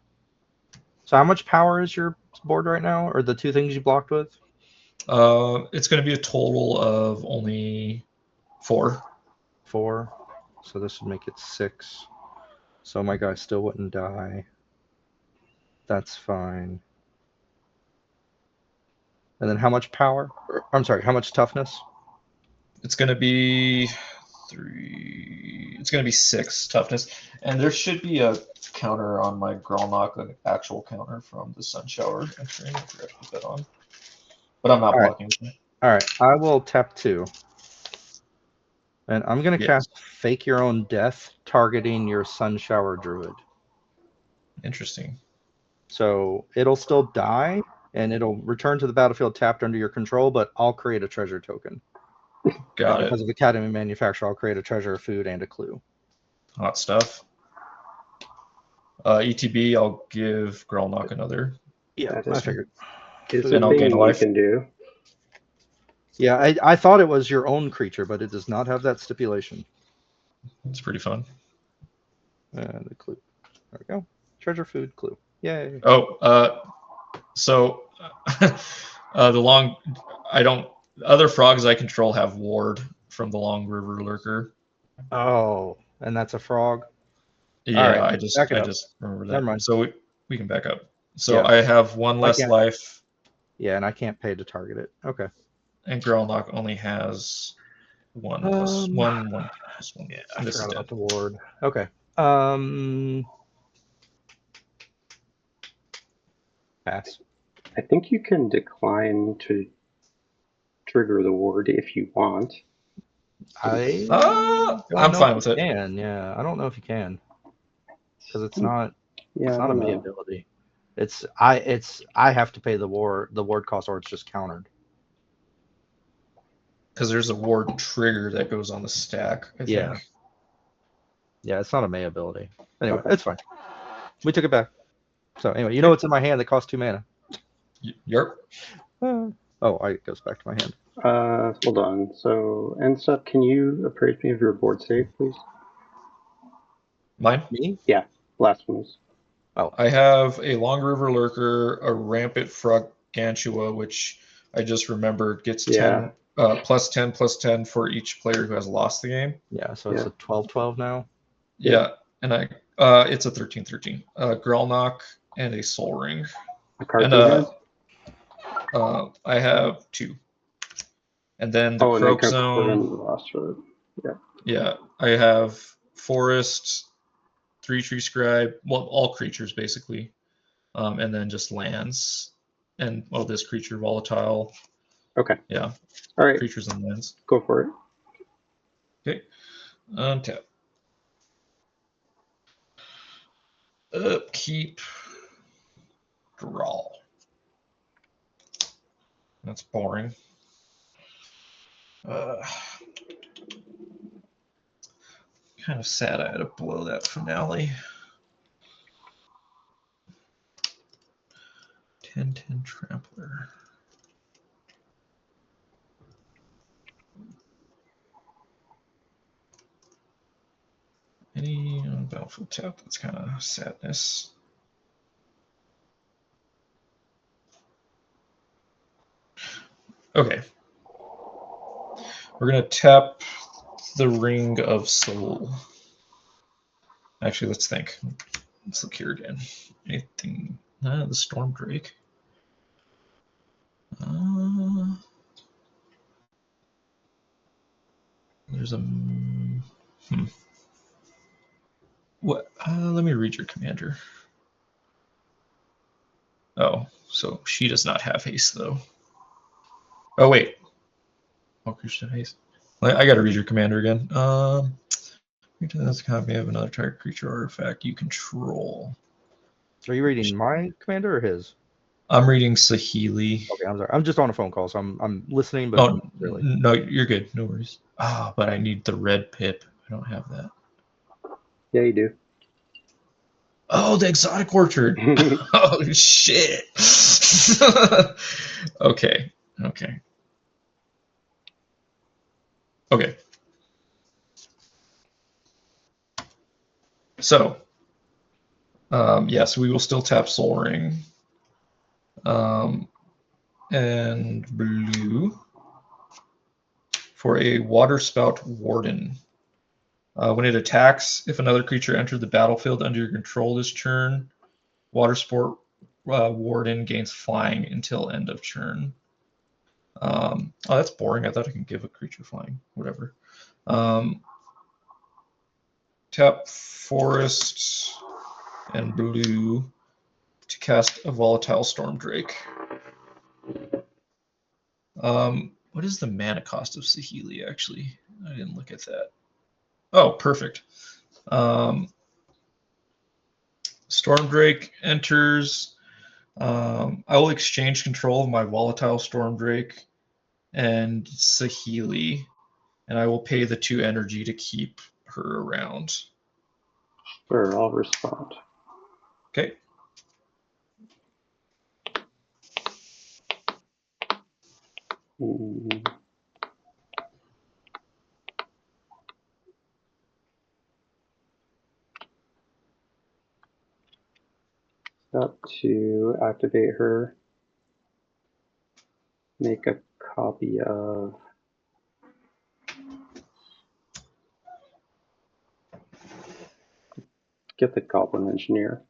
So, how much power is your board right now, or the two things you blocked with? It's going to be a total of only 4. 4. So this would make it 6. So my guy still wouldn't die. That's fine. And then how much power? I'm sorry, how much toughness? It's going to be 3. It's going to be 6 toughness, and there should be a counter on my Grolnok, an actual counter from the Sun Shower entering. I forgot to put that on, but I'm not blocking. All right, I will tap 2. And I'm going to cast Fake Your Own Death, targeting your Sun Shower Druid. Interesting. So it'll still die, and it'll return to the battlefield tapped under your control, but I'll create a treasure token. Got it. Because of Academy Manufacturer, I'll create a treasure, a food, and a clue. Hot stuff. ETB, I'll give Grolnok another. Yeah, I figured. Is And a I'll gain a thing you life. can do. Yeah, I thought it was your own creature, but it does not have that stipulation. It's pretty fun. And the clue. There we go. Treasure, food, clue. Yay. Oh, so the long, other frogs I control have ward from the Long River Lurker. Oh, and that's a frog? Yeah, right, I just remember that. Never mind. So we can back up. So Yeah. I have 1 less life. Yeah, and I can't pay to target it. Okay. And Grolnok only has 1 plus 1, 1 plus 1. Yeah, And I this is forgot dead. about the ward. Okay. Pass. I think you can decline to trigger the ward if you want. I'm fine with it. Yeah, I don't know if you can, because it's not. Yeah, It's not a me ability. I have to pay the ward cost, or it's just countered. Because there's a ward trigger that goes on the stack, I Yeah. think. Yeah, it's not a May ability. Anyway, Okay. it's fine. We took it back. So anyway, you know what's in my hand that costs 2 mana. Yep. It goes back to my hand. Hold on. So, Ensup, can you appraise me of your board save, please? Mine? Me? Yeah, Blasphemous. I have a Long River Lurker, a Rampant Froggantua, which I just remembered gets 10 +10/+10 for each player who has lost the game. Yeah, so it's a 12/12 now. Yeah, and it's a 13/13. Grolnok and a Soul Ring. A card And in hand? I have 2. And then the and Croak then Zone. Yeah. Yeah, I have Forest, 3-Tree Scribe, well, all creatures basically, and then just lands, and this creature Volatile. Okay. Yeah. All right. Creatures and lands. Go for it. Okay. Untap. Upkeep. Draw. That's boring. Kind of sad I had to blow that finale. 10/10 Trampler. Any Battlefield tap? That's kind of sadness. Okay. We're going to tap the Ring of Soul. Actually, let's think. Let's look here again. Anything? The Storm Drake. There's a. What? Let me read your commander. Oh, so she does not have haste, though. Oh, wait. Oh, Christian haste. I got to read your commander again. That's a copy of another target creature artifact you control. Are you reading my commander or his? I'm reading Saheeli. Okay, I'm sorry. I'm just on a phone call, so I'm listening, but Oh, not really. No, you're good. No worries. But I need the red pip. I don't have that. Yeah, you do. Oh, the exotic orchard. Oh, shit. Okay. So, yes, we will still tap Soul Ring. And blue for a Water Spout Warden. When it attacks, if another creature entered the battlefield under your control this turn, Water Sport Warden gains flying until end of turn. Oh, that's boring. I thought I could give a creature flying. Whatever. Tap Forest and blue to cast a Volatile Storm Drake. What is the mana cost of Saheeli, actually? I didn't look at that. Oh, perfect. Storm Drake enters. I will exchange control of my Volatile Storm Drake and Saheeli, and I will pay the 2 energy to keep her around. Sure, I'll respond. Okay. Up to activate her. Make a copy of get the Goblin Engineer.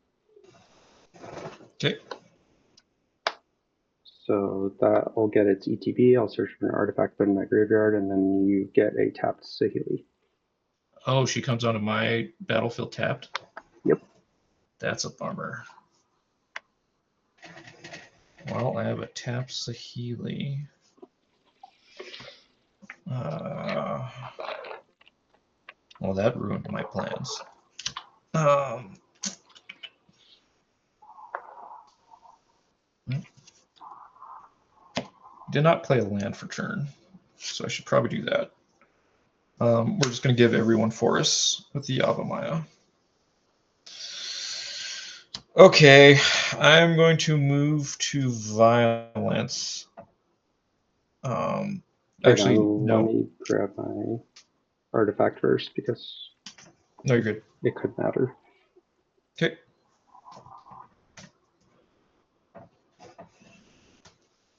Okay. So that will get its ETB. I'll search for an artifact in my graveyard, and then you get a tapped Saheeli. Oh, she comes onto my battlefield tapped? Yep. That's a bummer. Well, I have a tapped Saheeli. Well, that ruined my plans. Did not play a land for turn, so I should probably do that. We're just going to give everyone forests with the Yavimaya. Okay, I'm going to move to violence. Actually, no. Let me grab my artifact first because No, you're good. it could matter. Okay.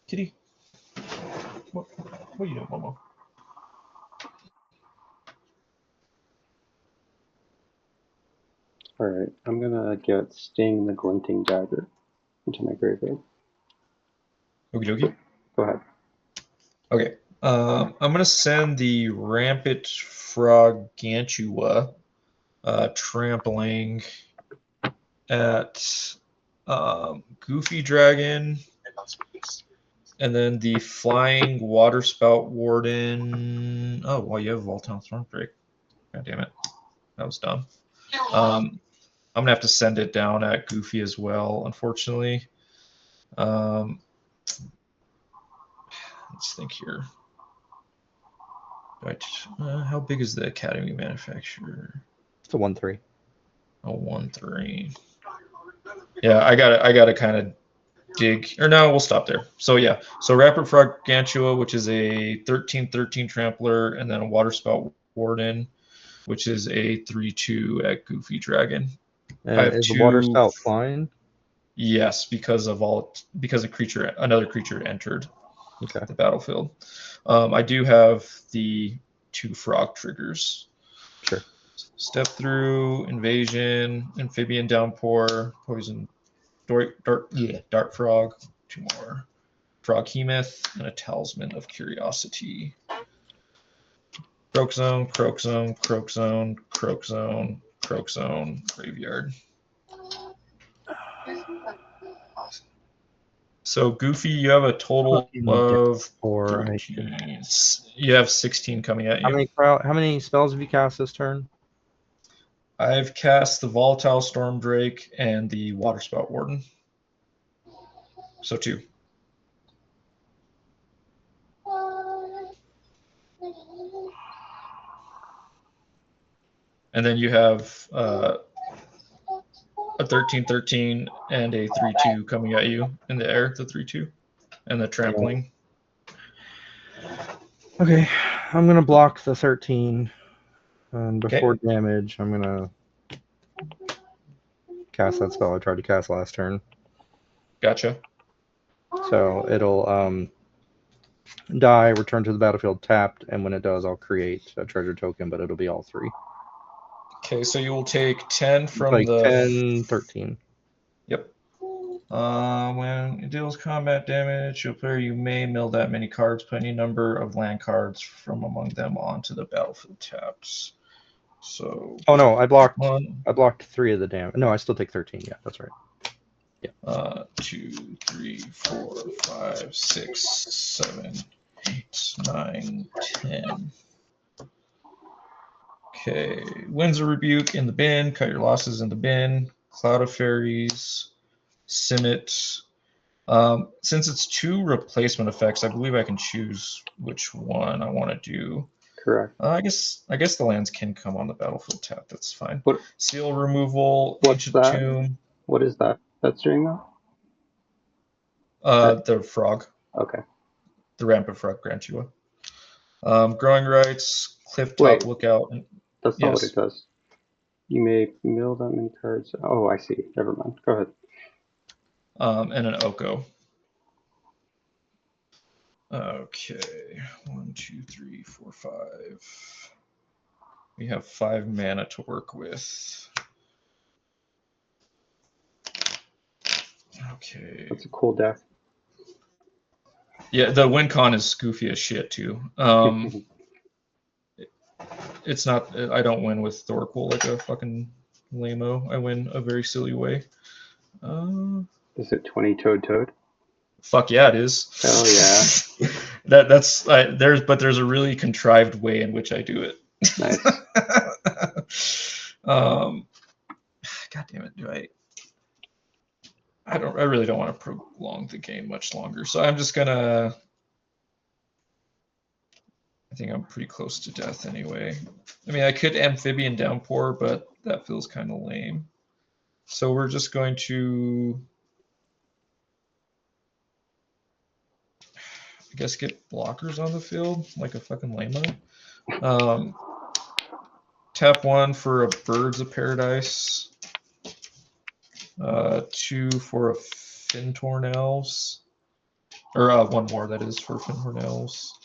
Kitty. What are you doing, Momo? Alright, I'm gonna get Sting the Glinting Dagger into my graveyard. Okie dokie. Go ahead. Okay. I'm going to send the Rampant Frogantua trampling at Goofy Dragon, and then the Flying Water Spout Warden. Oh, well, you have Volatile Storm Drake. God damn it. That was dumb. I'm going to have to send it down at Goofy as well, unfortunately. Let's think here. How big is the Academy Manufacturer? It's a 1/3. A 1/3. Yeah, I gotta kind of dig. Or no, we'll stop there. So yeah, so Rapid Frog Gantua, which is a 13/13 Trampler, and then a Waterspout Warden, which is a 3/2 at Goofy Dragon. And I have is the two. water spout flying? Yes, because another creature entered Okay. the battlefield. I do have the 2 frog triggers. Sure. Step through, invasion, amphibian downpour, poison, dart frog, 2 more, froghemoth, and a talisman of curiosity. Croak zone, croak zone, croak zone, croak zone, croak zone, graveyard. So Goofy, you have a total of 13. You have 16 coming at you. How many spells have you cast this turn? I've cast the Volatile Storm Drake and the Waterspout Warden. So 2. And then you have a 13/13 and a 3/2 coming at you in the air, the 3/2, and the trampling. Okay, I'm gonna block the 13, and before damage, I'm gonna cast that spell I tried to cast last turn. Gotcha. So it'll die, return to the battlefield tapped, and when it does, I'll create a treasure token, but it'll be all 3. Okay, so you will take 10 from like the 10, 13. Yep. When it deals combat damage, your player you may mill that many cards, put any number of land cards from among them onto the battlefield taps. So. Oh no, I blocked 3 of the damage. No, I still take 13. Yeah, that's right. Yeah. 2, 3, 4, 5, 6, 7, 8, 9, 10. Okay. Winds of Rebuke in the bin. Cut your losses in the bin. Cloud of Fairies. Simmet. Since it's 2 replacement effects, I believe I can choose which one I want to do. Correct. I guess the lands can come on the battlefield tap. That's fine. What? Seal removal. What's Ancient that? Tomb. What is that? That's doing that? The frog. Okay. The rampant frog Grantua. Growing Rights. Cliff top lookout. That's not what it does. You may mill that many cards. Oh, I see. Never mind. Go ahead. And an Oko. Okay. 1, 2, 3, 4, 5. We have 5 mana to work with. Okay. That's a cool deck. Yeah, the win con is goofy as shit too. It's not. I don't win with Thorkel like a fucking lame-o. I win a very silly way. Is it 20 Toad? Fuck yeah, it is. Hell yeah. There's a really contrived way in which I do it. Nice. God damn it, I really don't want to prolong the game much longer, so I'm just gonna. I think I'm pretty close to death anyway. I mean, I could Amphibian Downpour, but that feels kind of lame. So we're just going to, I guess, get blockers on the field like a fucking lame-o. Tap 1 for a Birds of Paradise. 2 for a Fintorn Elves. Or 1 more, that is, for Fintorn Elves.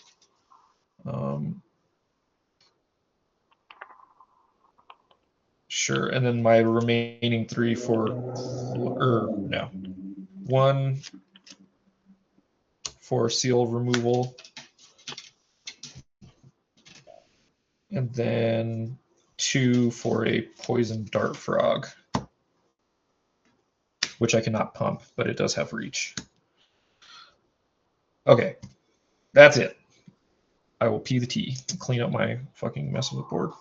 Sure, and then my remaining 3 for, 1 for seal removal, and then 2 for a poison dart frog, which I cannot pump, but it does have reach. Okay, that's it. I will pee the tea and clean up my fucking mess of the board.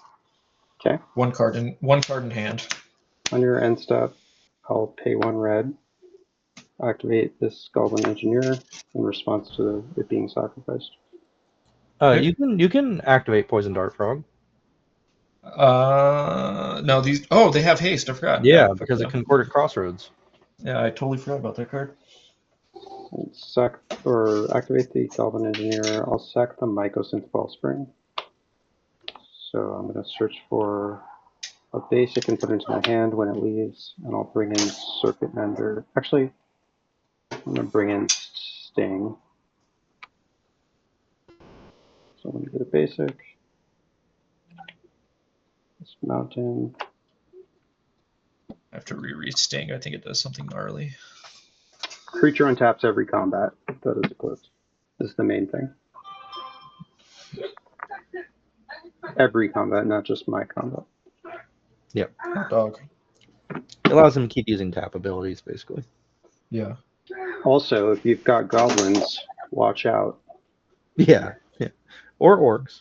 Okay. One card in hand. On your end step, I'll pay 1 red. Activate this Goblin Engineer in response to it being sacrificed. You can activate Poison Dart Frog. No, these. Oh, they have haste. I forgot. Yeah, fuck because yeah. it Concord Crossroads. Yeah, I totally forgot about that card. Sack or activate the Goblin Engineer. I'll sack the Mycosynth Wellspring. So I'm going to search for a basic and put it into my hand when it leaves, and I'll bring in Circuit Mender. Actually, I'm going to bring in Sting. So I'm going to get a basic. This Mountain. I have to reread Sting. I think it does something gnarly. Creature untaps every combat. That is equipped. This is the main thing. Every combat, not just my combat. Yep. Hot dog. It allows him to keep using tap abilities, basically. Yeah. Also, if you've got goblins, watch out. Yeah. Or orcs.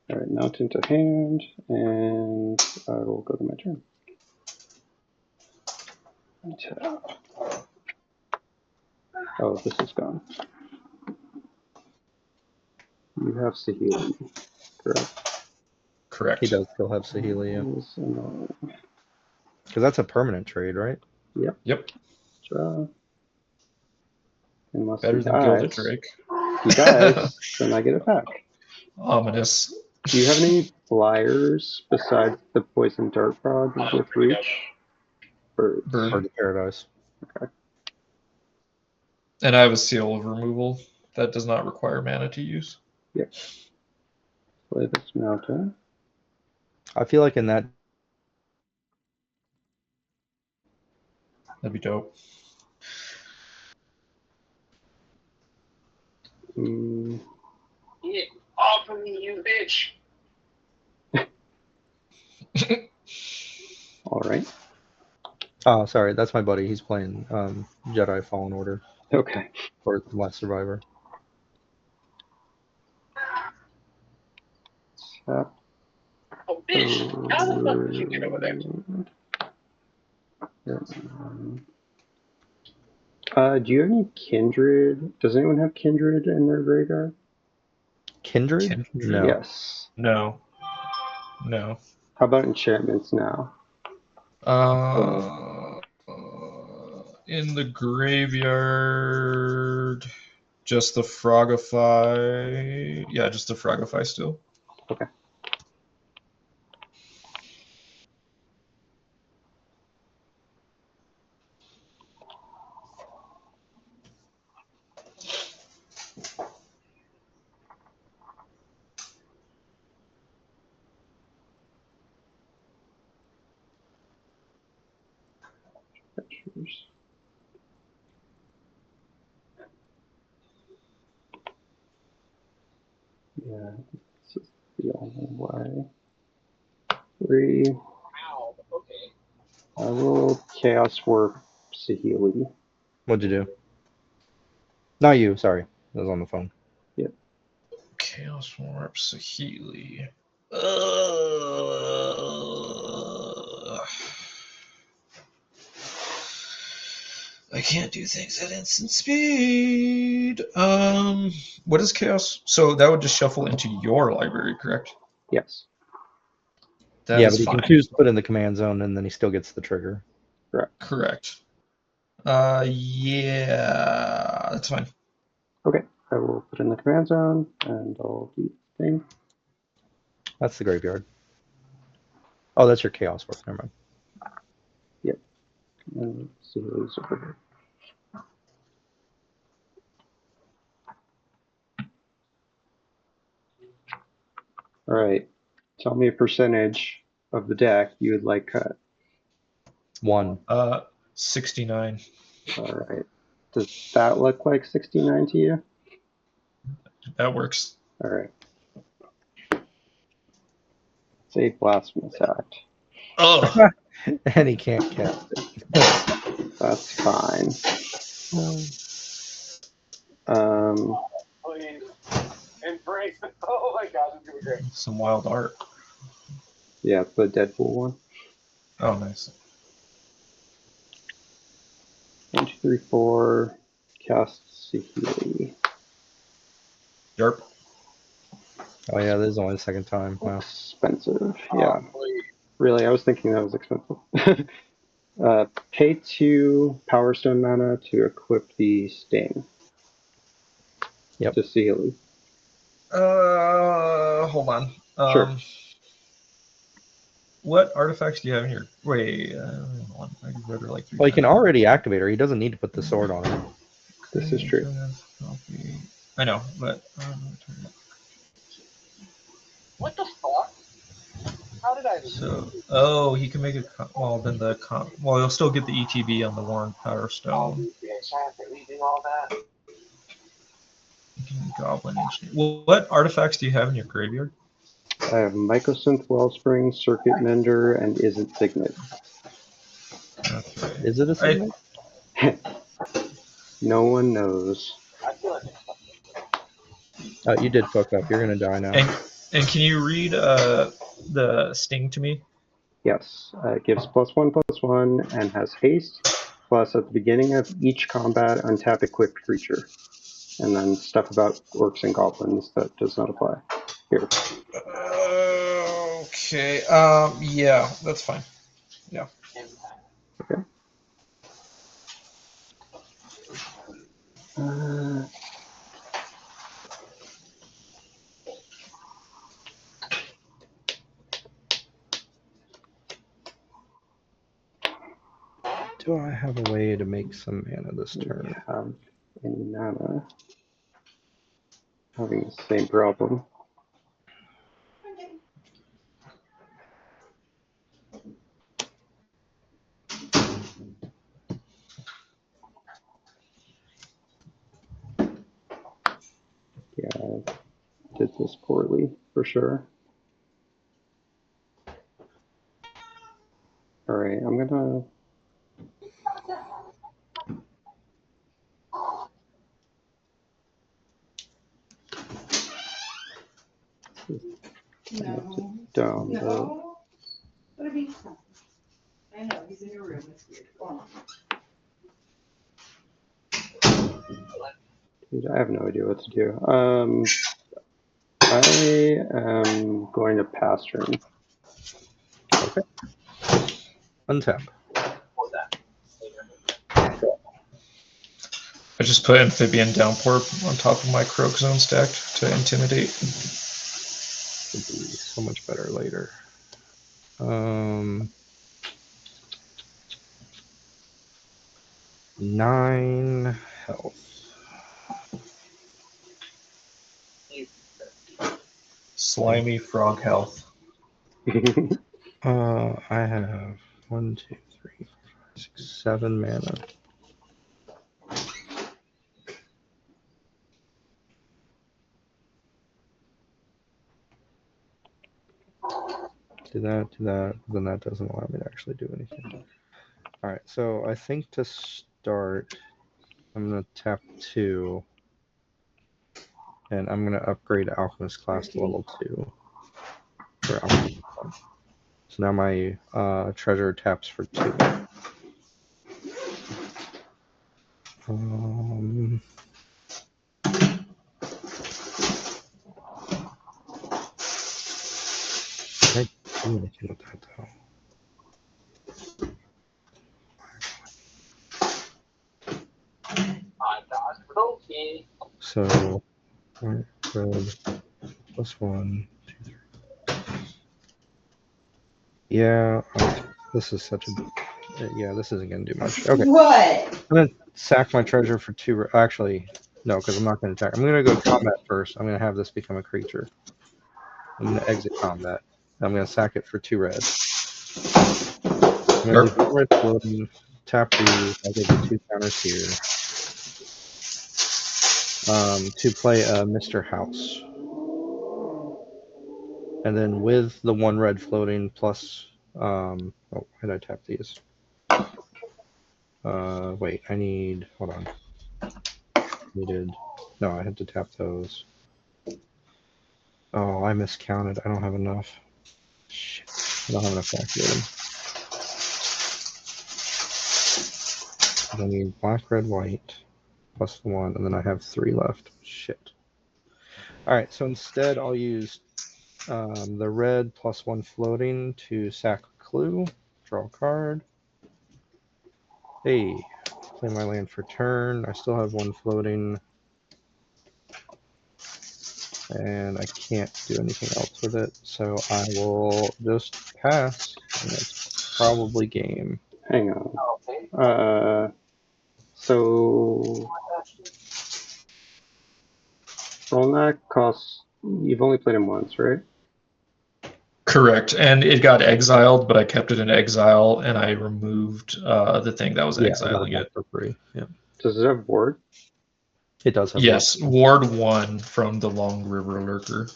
All right, Mountain to hand, and I will go to my turn. Untap. Oh, this is gone. You have Saheeli, correct? Correct. He does still have Saheeli, yeah. That is annoying. Because that's a permanent trade, right? Yep. Draw. Unless Better he than Gilded dies. Drake. If he dies, then I get it back. Ominous. Do you have any flyers besides the Poison Dart Frog with reach? Birds. Bird. Bird of Paradise. Okay. And I have a Seal of Removal that does not require mana to use. Yep. Play this Mountain. I feel like in that That'd be dope. Get off of me, you bitch! All right. Oh, sorry, that's my buddy. He's playing Jedi Fallen Order Okay. for The Last Survivor. Tap. Oh, bitch! How the fuck did you get over there? Do you have any Kindred? Does anyone have Kindred in their graveyard? Kindred? Kindred? No. Yes. No. How about enchantments now? In the graveyard, just the Frogify. Yeah, just the Frogify still. Okay. Pictures. Yeah, this is the only way. 3. Ow, okay. I will Chaos Warp Saheeli. What'd you do? Not you, sorry. I was on the phone. Yep. Chaos Warp Saheeli. I can't do things at instant speed. What is Chaos? So that would just shuffle into your library, correct? Yes. That yeah, is but he fine. can choose to put in the command zone, and then he still gets the trigger. Correct. Yeah, that's fine. Okay. I will put in the command zone, and I'll do the thing. That's the graveyard. Oh, that's your Chaos Warp. Never mind. And Saheeli's over here. All right. Tell me a percentage of the deck you would like cut. 1. 69. All right. Does that look like 69 to you? That works. All right. It's a blasphemous act. Oh, And he can't cast it. That's fine. Please. Embrace it. Oh my god, it's gonna be great. some wild art. Yeah, the Deadpool one. Oh, nice. 1, 2, 3, 4. Cast Saheeli. Yarp. Oh yeah, this is only the second time. Wow. Expensive, yeah. Really, I was thinking that was expensive. Pay 2 Power Stone mana to equip the Sting. Yep. To Saheeli. Hold on. Sure. What artifacts do you have in here? Wait, hold on. I read her like 3 Well, you can times. already activate her. He doesn't need to put the sword on her. This is true. I know, but What the fuck? How did I so he can make a well then well he'll still get the ETB on the Worn Power Stone. bitch after leaving all that? Goblin Engineer. Well, what artifacts do you have in your graveyard? I have Mycosynth Wellspring, Circuit Mender, and Is It Signet. Okay. Is it a signet? No one knows. I feel like Oh, you did fuck up. You're gonna die now. And can you read the Sting to me? Yes, it gives +1/+1 and has haste. Plus, at the beginning of each combat, untap equipped creature. And then stuff about orcs and goblins that does not apply. Here. Okay. Yeah, that's fine. Yeah. Okay. Do I have a way to make some mana this turn? Have any mana? Having the same problem. Yeah, I did this poorly for sure. All right, I'm gonna. No. Down. No. But he's fine. I know, he's in your room. It's weird. Go on. Dude, I have no idea what to do. I am going to pass turn. Okay. Untap. I just put Amphibian Downpour on top of my Croak Zone stack to intimidate. Would be so much better later. 9 health. Slimy Frog Health. I have 1, 2, 3, 4, 5, 6, 7 mana. Do that, then that doesn't allow me to actually do anything. Alright, so I think to start, I'm going to tap 2, and I'm going to upgrade Alchemist class to level 2. For Alchemist. So now my treasure taps for 2. I do anything with that though. So, red +1, 2, 3. Yeah, this is such a. Yeah, this isn't going to do much. Okay. What? I'm going to sack my treasure for 2. Actually, no, because I'm not going to attack. I'm going to go combat first. I'm going to have this become a creature. I'm going to exit combat. I'm going to sack it for 2 red. I'm going to leave 1 red floating. Tap these. I'll give you 2 counters here. To play Mr. House. And then with the 1 red floating plus. Oh, why did I tap these? Wait, I need. Hold on. No, I had to tap those. Oh, I miscounted. I don't have enough. Shit. I don't have enough to activate them. I need black, red, white, plus the 1, and then I have 3 left. Shit. Alright, so instead I'll use The red +1 floating to sack a clue. Draw a card. Hey, play my land for turn. I still have 1 floating. And I can't do anything else with it, so I will just pass. And it's probably game. Hang on. So Grolnok costs. You've only played him once, right? Correct, and it got exiled, but I kept it in exile, and I removed the thing that was Yeah, I got exiling it it. for free. Yeah, Does it have ward? it does have. Yes, Ward 1 from the Long River Lurker.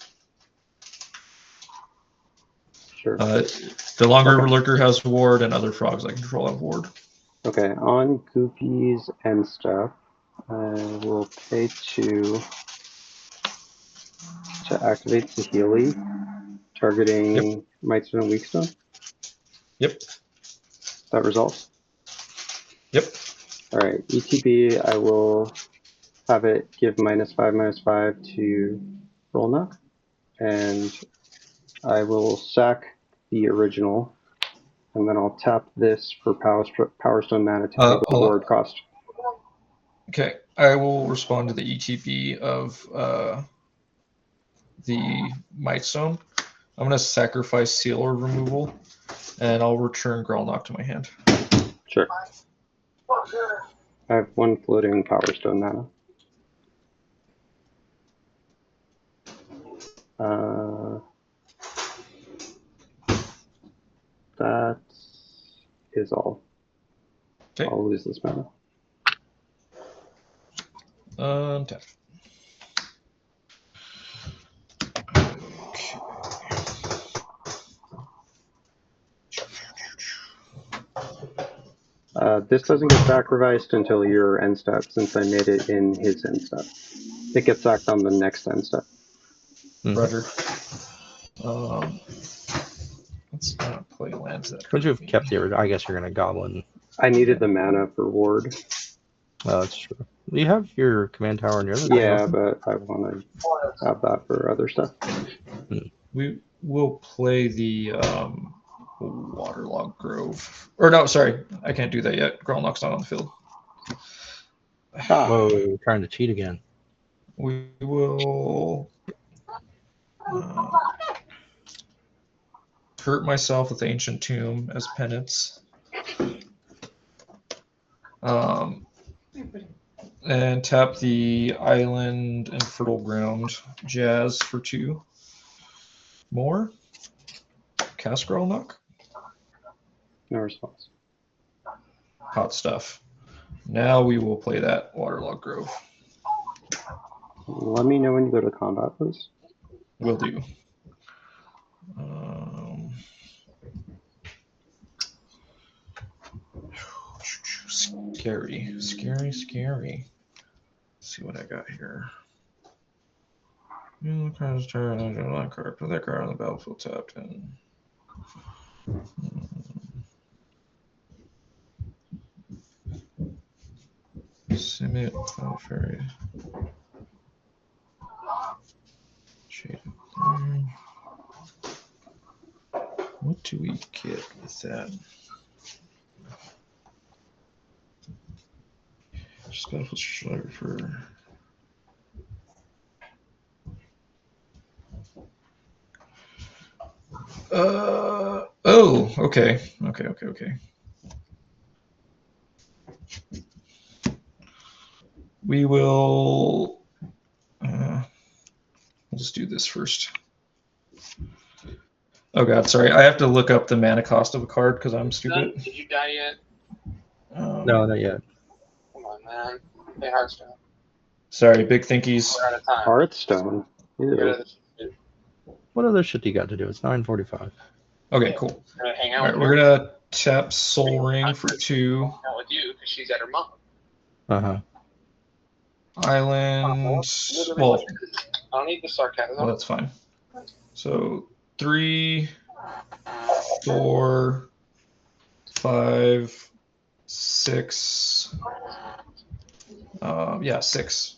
Sure. The Long River Lurker has Ward, and other frogs I control have Ward. Okay, on Goopy's and stuff, I will pay 2 to activate Saheeli, targeting Mightstone and Weakstone. Yep. That resolves? Yep. Alright, ETB, I will have it give -5/-5 to Grolnok, and I will sack the original, and then I'll tap this for Power Stone mana to pay the ward cost. Okay, I will respond to the ETB of the Mightstone. I'm going to sacrifice Sealer removal, and I'll return Grolnok to my hand. Sure. I have 1 floating Power Stone mana. That is all. Okay. I'll lose this mana. Tap. This doesn't get sacrificed until your end step, since I made it in his end step. It gets sacked on the next end step. Roger. Let's not play lands that. Would you have kept the original? I guess you're going to goblin. I needed the mana for ward. Oh, that's true. You have your command tower in your other Yeah, but I want to have that for other stuff. We will play the Waterlogged Grove. Or no, sorry, I can't do that yet. Grolnok's not on the field. Whoa, trying to cheat again. We will hurt myself with Ancient Tomb as penance. And tap the Island and Fertile Ground Jazz for 2 more. Cast Grolnok. No response. Hot stuff. Now we will play that Waterlogged Grove. Let me know when you go to combat, please. Will do. Scary, scary, scary. Let's see what I got here. Cards turn. I draw that card. Put that card on the battlefield tapped in. Submit fairy. Shade. What do we get with that? Just battlefield strider for. Oh, okay. We will. We'll just do this first. Oh god, sorry. I have to look up the mana cost of a card because I'm stupid. Did you die yet? No, not yet. Come on, man. Play Hearthstone. Sorry, big thinkies. We're out of time. Hearthstone? Ew. What other shit do you got to do? It's 9:45. Okay, cool. Gonna hang out All right, with we're her. gonna tap Soul Ring for 2. Hang out with you because she's at her mom. Island. Literally Well, what it is. I don't need the sarcasm. well, that's fine. So 3, 4, 5, 6. Yeah, 6.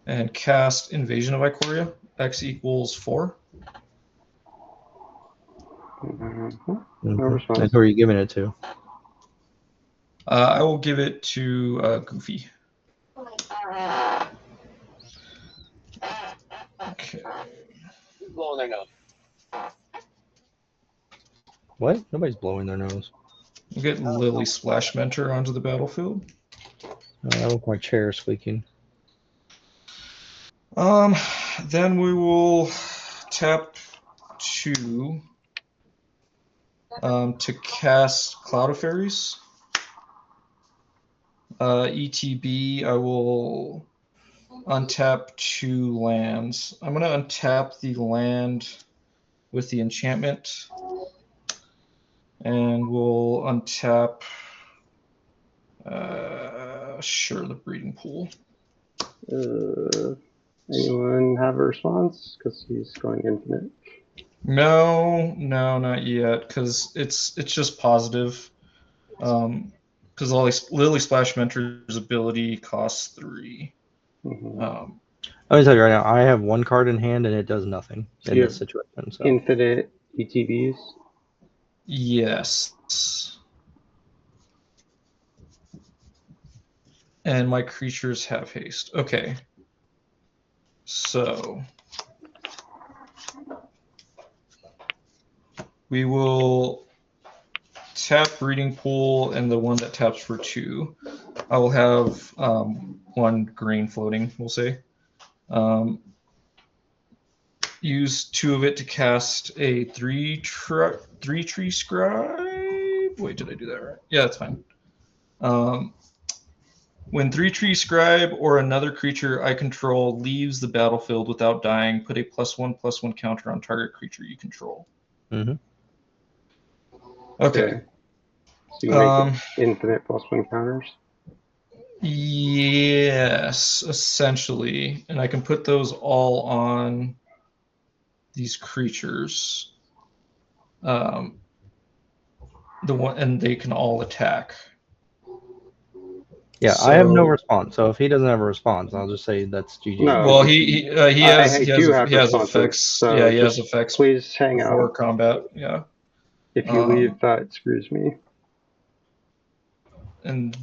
And cast Invasion of Ikoria. X equals 4. No And response. who are you giving it to? I will give it to Goofy. Okay. Who's blowing their nose? What? Nobody's blowing their nose. We'll get Lily Splash Mentor onto the battlefield. I look my chair squeaking. Then we will tap 2 to cast Cloud of Fairies. ETB, I will untap 2 lands. I'm going to untap the land with the enchantment, and we'll untap, sure, the breeding pool. Anyone have a response? Because he's going infinite. No, not yet, because it's just positive. Because Lily Splash Mentor's ability costs 3. Mm-hmm. Let me tell you right now, I have 1 card in hand and it does nothing in You this have situation. So infinite ETBs. Yes. And my creatures have haste. Okay. So we will tap Breeding Pool and the one that taps for 2. I will have 1 green floating, we'll say. Use 2 of it to cast a 3-tree Scribe. Wait, did I do that right? Yeah, that's fine. When 3-tree Scribe or another creature I control leaves the battlefield without dying, put a +1/+1 counter on target creature you control. Mhm. Okay. So you can make it infinite +1 counters. Yes, essentially. And I can put those all on these creatures. And they can all attack. yeah, So, I have no response. So if he doesn't have a response, I'll just say that's GG. No. well, he has I do have responses, effects. so Yeah, he has just effects please hang before out. combat. Yeah. If you leave, it screws me. And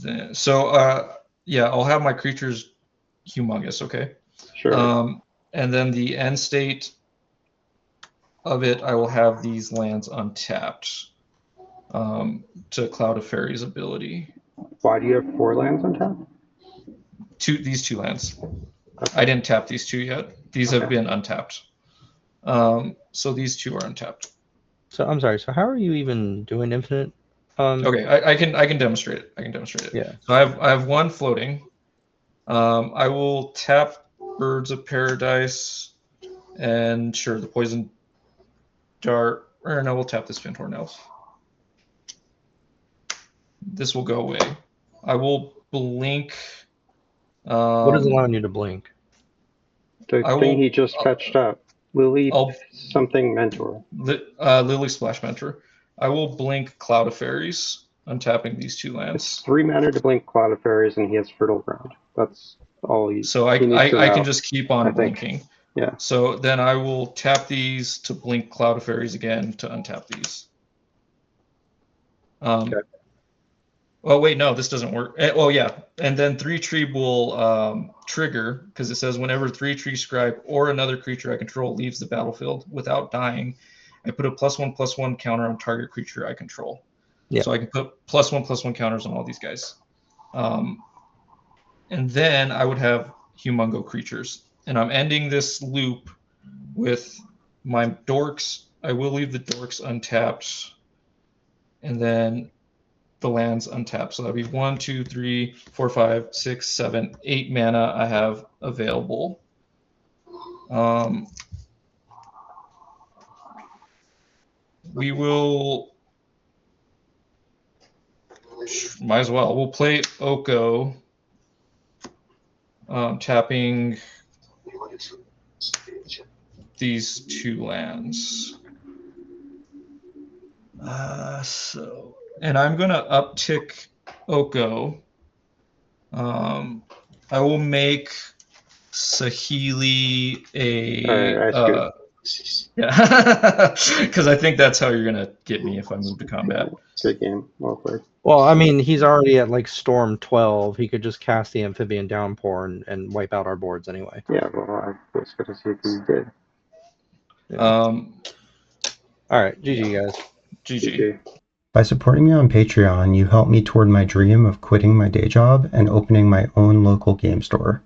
then, so yeah, I'll have my creatures humongous. Okay. Sure. And then the end state of it, I will have these lands untapped to Cloud of Fairies ability. Why do you have 4 lands on top? These 2 lands. Okay. I didn't tap these 2 yet. These have been untapped. So these 2 are untapped. So I'm sorry. So how are you even doing infinite? Okay, I can demonstrate it. Yeah. So I have 1 floating. I will tap Birds of Paradise, and sure, the Poison Dart. Or no, we'll tap this Finthorn Elf. This will go away. I will blink. What is allowing you to blink? The thing he just fetched up. Lily something mentor. Lily Splash Mentor. I will blink Cloud of Fairies, untapping these 2 lands. It's 3 mana to blink Cloud of Fairies, and he has Fertile Ground. That's all he needs to know. I can just keep on blinking. Yeah. So then I will tap these to blink Cloud of Fairies again to untap these. Okay. Oh wait, no, this doesn't work. Oh yeah, and then 3-tree will trigger because it says whenever 3-tree Scribe or another creature I control leaves the battlefield without dying, I put a +1/+1 counter on target creature I control. Yeah. So I can put +1/+1 counters on all these guys. And then I would have Humongo creatures. And I'm ending this loop with my dorks. I will leave the dorks untapped. And then the lands untapped. So that'd be 1, 2, 3, 4, 5, 6, 7, 8 mana I have available. We will. Might as well. We'll play Oko. Tapping these 2 lands. And I'm gonna uptick Oko. I will make Saheeli Alright, I yeah, because I think that's how you're gonna get me if I move to combat. Good game. Well played. Well, I mean, he's already at like Storm 12. He could just cast the Amphibian Downpour and wipe out our boards anyway. Yeah, well, I was going to see if you did. All right, GG, guys. GG. By supporting me on Patreon, you help me toward my dream of quitting my day job and opening my own local game store.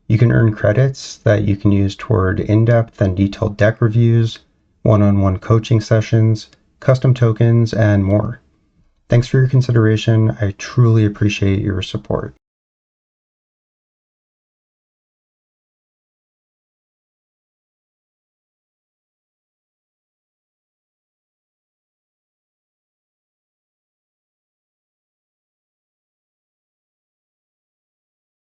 You can earn credits that you can use toward in-depth and detailed deck reviews, one-on-one coaching sessions, custom tokens, and more. Thanks for your consideration. I truly appreciate your support.